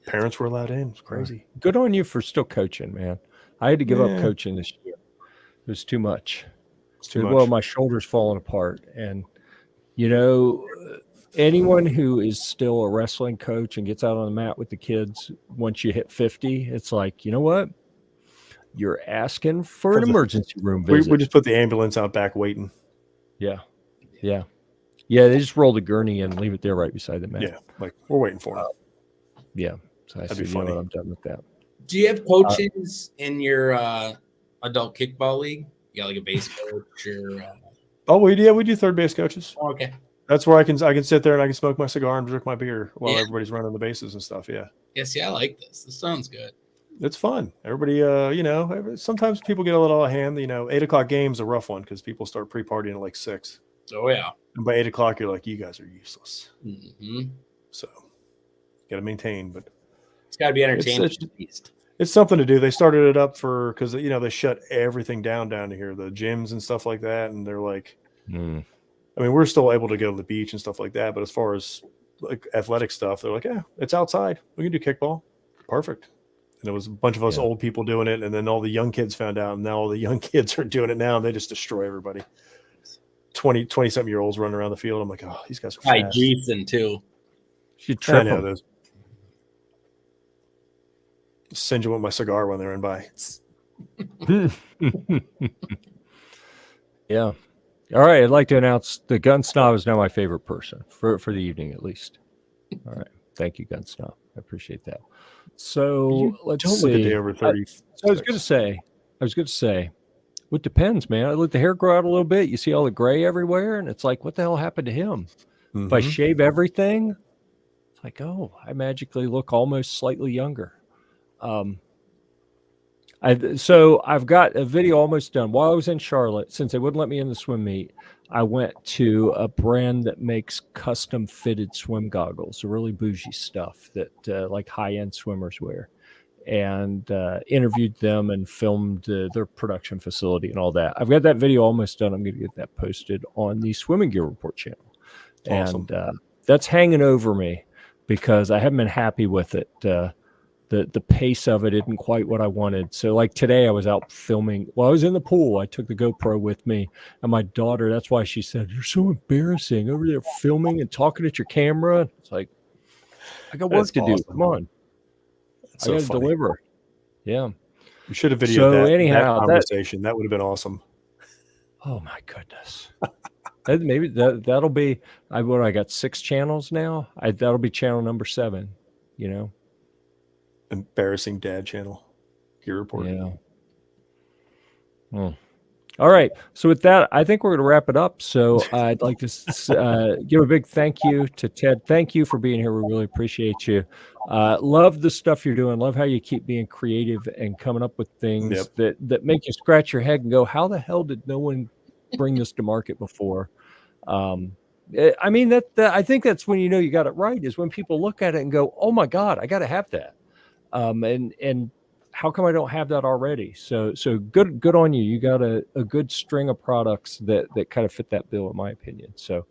S3: Parents were allowed in. It's crazy.
S1: Good on you for still coaching, man. I had to give up
S3: Yeah.
S1: coaching this year. It was too much.
S3: It's too much.
S1: Well, my shoulder's falling apart. And, anyone who is still a wrestling coach and gets out on the mat with the kids, once you hit 50, it's like, you know what? You're asking for an emergency room visit.
S3: We just put the ambulance out back waiting.
S1: Yeah. Yeah. Yeah. They just roll the gurney and leave it there right beside the mat.
S3: Yeah, like we're waiting for them.
S1: Yeah. So I
S3: That'd
S1: said,
S3: be
S1: you know
S3: funny.
S1: what? I'm done with that.
S2: Do you have coaches in your adult kickball league? You got like a base coach or?
S3: Oh, we do third base coaches.
S2: Oh, okay.
S3: That's where I can sit there and I can smoke my cigar and drink my beer while
S2: Yeah.
S3: everybody's running the bases and stuff. Yeah.
S2: Yeah, see, I like this. This sounds good.
S3: It's fun. Everybody, sometimes people get a little out of hand. 8:00 game's a rough one because people start pre-partying at like 6.
S2: Oh yeah.
S3: And by 8:00, you're like, you guys are useless.
S2: Mm-hmm.
S3: So, got to maintain. But
S2: It's got to be entertaining.
S3: it's something to do. They started it up because they shut everything down here, the gyms and stuff like that. And they're like, I mean, we're still able to go to the beach and stuff like that. But as far as like athletic stuff, they're like, yeah, it's outside. We can do kickball. Perfect. And it was a bunch of us old people doing it. And then all the young kids found out. And now all the young kids are doing it now. And they just destroy everybody. 20-something year olds running around the field. I'm like, oh, these guys are fast.
S2: Hi, Jason, too.
S1: Should trip
S3: I know
S1: them.
S3: those. Singeing with my cigar when they're in by.
S1: Yeah. All right. I'd like to announce the Gun Snob is now my favorite person for the evening, at least. All right. Thank you, Gun Snob. I appreciate that. So let's
S3: Don't
S1: see.
S3: look a day over 30.
S1: I was going to say, well, it depends, man. I let the hair grow out a little bit. You see all the gray everywhere, and it's like, what the hell happened to him? If I shave everything, it's like, oh, I magically look almost slightly younger. So I've got a video almost done. While I was in Charlotte, since they wouldn't let me in the swim meet, I went to a brand that makes custom fitted swim goggles, really bougie stuff that like high-end swimmers wear, and interviewed them and filmed their production facility and all that. I've got that video almost done. I'm going to get that posted on the Swimming Gear Report channel.
S3: Awesome.
S1: And that's hanging over me because I haven't been happy with it. The pace of it isn't quite what I wanted. So like today I was out filming. Well, I was in the pool. I took the GoPro with me, and my daughter, that's why she said, "You're so embarrassing over there filming and talking at your camera." It's like, I got work to do. Come on. I got to deliver. Yeah.
S3: You should have videoed that conversation. That would have been awesome.
S1: Oh my goodness. Maybe that'll be, I got 6 channels now. That'll be channel number 7,
S3: Embarrassing dad channel. Gear Report.
S1: Yeah. All right. So with that, I think we're going to wrap it up. So I'd like to give a big thank you to Ted. Thank you for being here. We really appreciate you. Love the stuff you're doing. Love how you keep being creative and coming up with things that make you scratch your head and go, how the hell did no one bring this to market before? I mean, I think that's when you got it right, is when people look at it and go, oh my God, I got to have that. And how come I don't have that already? So good on you. You got a good string of products that kind of fit that bill, in my opinion. So,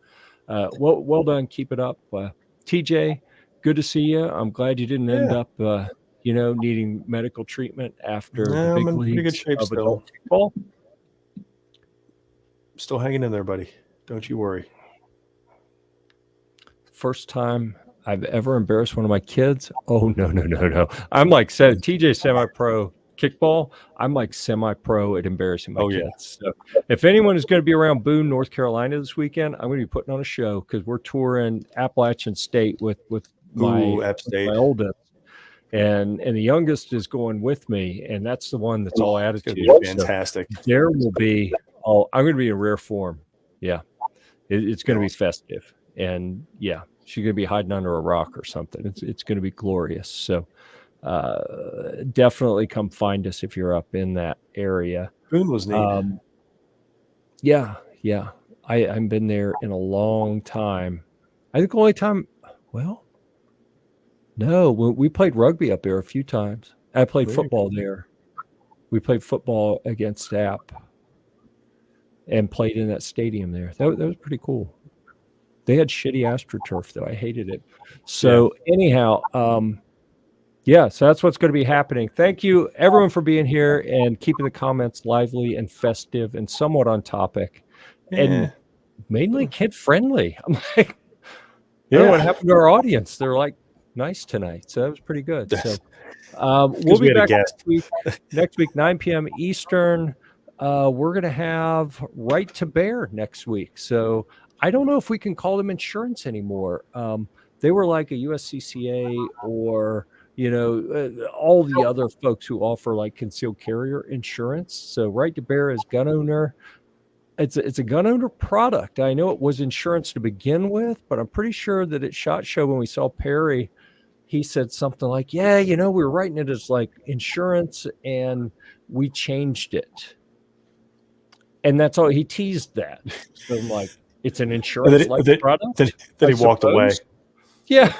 S1: well done. Keep it up. TJ, good to see you. I'm glad you didn't end up, needing medical treatment after the
S3: No,
S1: big
S3: I'm in pretty good
S1: leagues
S3: shape
S1: of
S3: still.
S1: adult kickball?
S3: Still hanging in there, buddy. Don't you worry.
S1: First time I've ever embarrassed one of my kids. Oh, no. I'm like said TJ semi-pro kickball. I'm like semi-pro at embarrassing my
S3: Oh, yeah.
S1: kids. So if anyone is going to be around Boone, North Carolina this weekend, I'm going to be putting on a show because we're touring Appalachian State with my
S3: App State.
S1: my oldest. And the youngest is going with me, and that's the one that's all
S3: It's
S1: attitude.
S3: gonna be fantastic.
S1: So there will be I'm going to be in rare form. Yeah, it's going to be festive, and yeah, she's going to be hiding under a rock or something. It's going to be glorious. So definitely come find us if you're up in that area.
S3: Boone was neat.
S1: Yeah. I haven't been there in a long time. I think the only time, well, no, we played rugby up there a few times. I played football there. We played football against App and played in that stadium there. That was pretty cool. They had shitty AstroTurf, though. I hated it. So anyhow, so that's what's going to be happening. Thank you, everyone, for being here and keeping the comments lively and festive and somewhat on topic and mainly kid-friendly. I'm like, I don't know what happened to our audience. They're like nice tonight. So that was pretty good. So we'll be back next week, 9 p.m. Eastern. We're going to have Right to Bear next week. So I don't know if we can call them insurance anymore. They were like a USCCA or, all the other folks who offer like concealed carrier insurance. So Right to Bear is gun owner. It's a gun owner product. I know it was insurance to begin with, but I'm pretty sure that at SHOT Show when we saw Perry, he said something like, we were writing it as like insurance and we changed it. And that's all he teased that. So I'm like, it's an insurance product.
S3: Then he walked away.
S1: Yeah.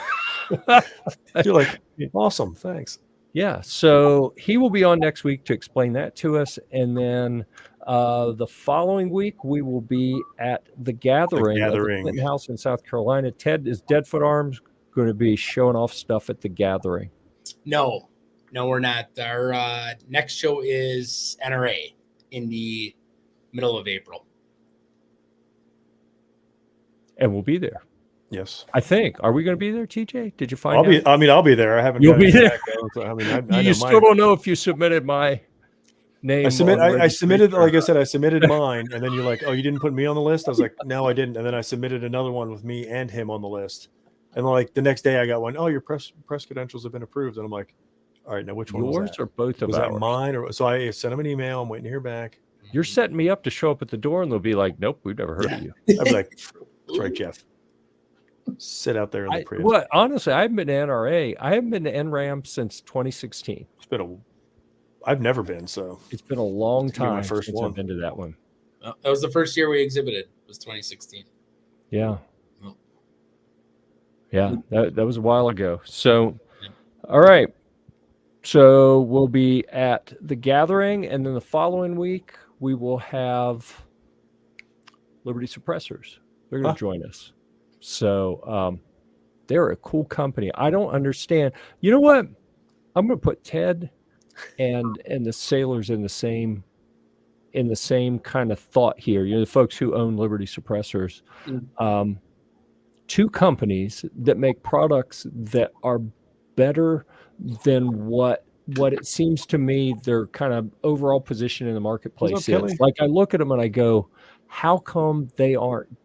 S3: You're like, awesome. Thanks.
S1: Yeah. So he will be on next week to explain that to us. And then the following week, we will be at the Gathering at the Clinton House in South Carolina. Ted, is Deadfoot Arms going to be showing off stuff at the Gathering?
S2: No, we're not. Our next show is NRA in the middle of April.
S1: And we'll be there.
S3: Yes,
S1: I think. Are we going to be there, TJ? Did you find out?
S3: I'll be there. I haven't.
S1: You'll be there.
S3: You
S1: still don't know if you submitted my name.
S3: I submitted. Like I said, I submitted mine, and then you're like, "Oh, you didn't put me on the list." I was like, "No, I didn't." And then I submitted another one with me and him on the list. And like the next day, I got one. Oh, your press credentials have been approved. And I'm like, "All right, now which one was that?
S1: Yours or both of
S3: was
S1: ours?
S3: That mine?" Or so I sent him an email. I'm waiting to hear back.
S1: You're setting me up to show up at the door, and they'll be like, "Nope, we've never heard of you."
S3: I'd be like, "That's right, Jeff. Sit out there in the Prius."
S1: Honestly, I haven't been to NRA. I haven't been to NRAM since 2016.
S3: I've never been, so
S1: it's been a long time
S3: my first
S1: since
S3: one.
S1: I've been to that one.
S2: That was the first year we exhibited. Was 2016.
S1: Yeah. Yeah, that was a while ago. So, all right. So we'll be at the Gathering, and then the following week we will have Liberty Suppressors. They're going to join us. So they're a cool company. I don't understand. You know what? I'm going to put Ted and the Sailors in the same kind of thought here. The folks who own Liberty Suppressors. Two companies that make products that are better than what it seems to me their kind of overall position in the marketplace is. Like I look at them and I go, how come they aren't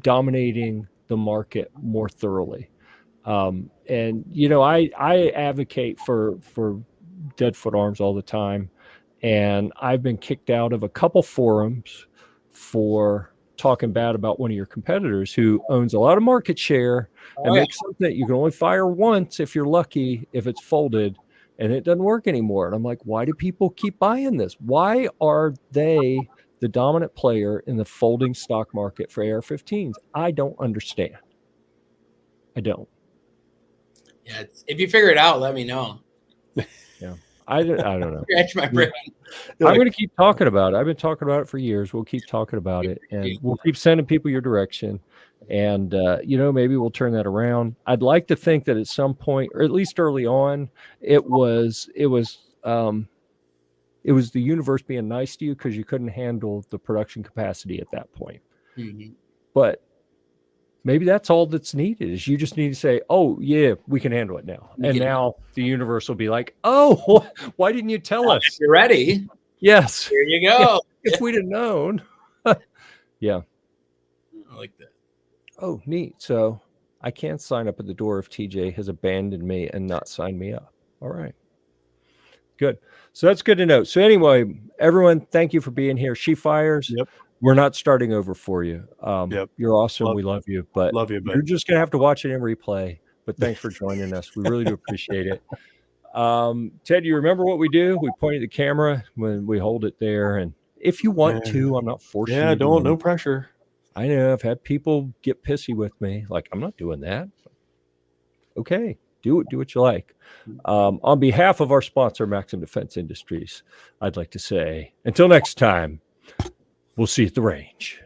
S1: dominating the market more thoroughly? And I advocate for Deadfoot Arms all the time, and I've been kicked out of a couple forums for talking bad about one of your competitors who owns a lot of market share and makes something that you can only fire once if you're lucky, if it's folded, and it doesn't work anymore. And I'm like, why do people keep buying this? Why are they the dominant player in the folding stock market for AR-15s? I don't understand. I don't.
S2: Yeah, if you figure it out, let me know.
S1: Yeah, I don't know.
S2: Scratch my brain.
S1: I'm going to keep talking about it. I've been talking about it for years. We'll keep talking about it, and we'll keep sending people your direction. And maybe we'll turn that around. I'd like to think that at some point, or at least early on, it was the universe being nice to you because you couldn't handle the production capacity at that point.
S2: Mm-hmm.
S1: But maybe that's all that's needed is you just need to say, oh yeah, we can handle it now. And now the universe will be like, oh, why didn't you tell us?
S2: If you're ready.
S1: Yes.
S2: Here you go.
S1: Yeah, if we'd have known. Yeah.
S2: I like that.
S1: Oh, neat. So I can't sign up at the door if TJ has abandoned me and not signed me up. All right. Good. So that's good to know. So anyway, everyone, thank you for being here. She Fires.
S3: Yep.
S1: We're not starting over for you.
S3: Yep.
S1: You're awesome. We love you, but you're just going to have to watch it in replay. But thanks for joining us. We really do appreciate it. Ted, you remember what we do? We point at the camera when we hold it there. And if you want to, I'm not forcing you.
S3: Yeah, no pressure.
S1: I know I've had people get pissy with me. Like, I'm not doing that. Okay. Do what you like. On behalf of our sponsor, Maxim Defense Industries, I'd like to say, until next time, we'll see you at the range.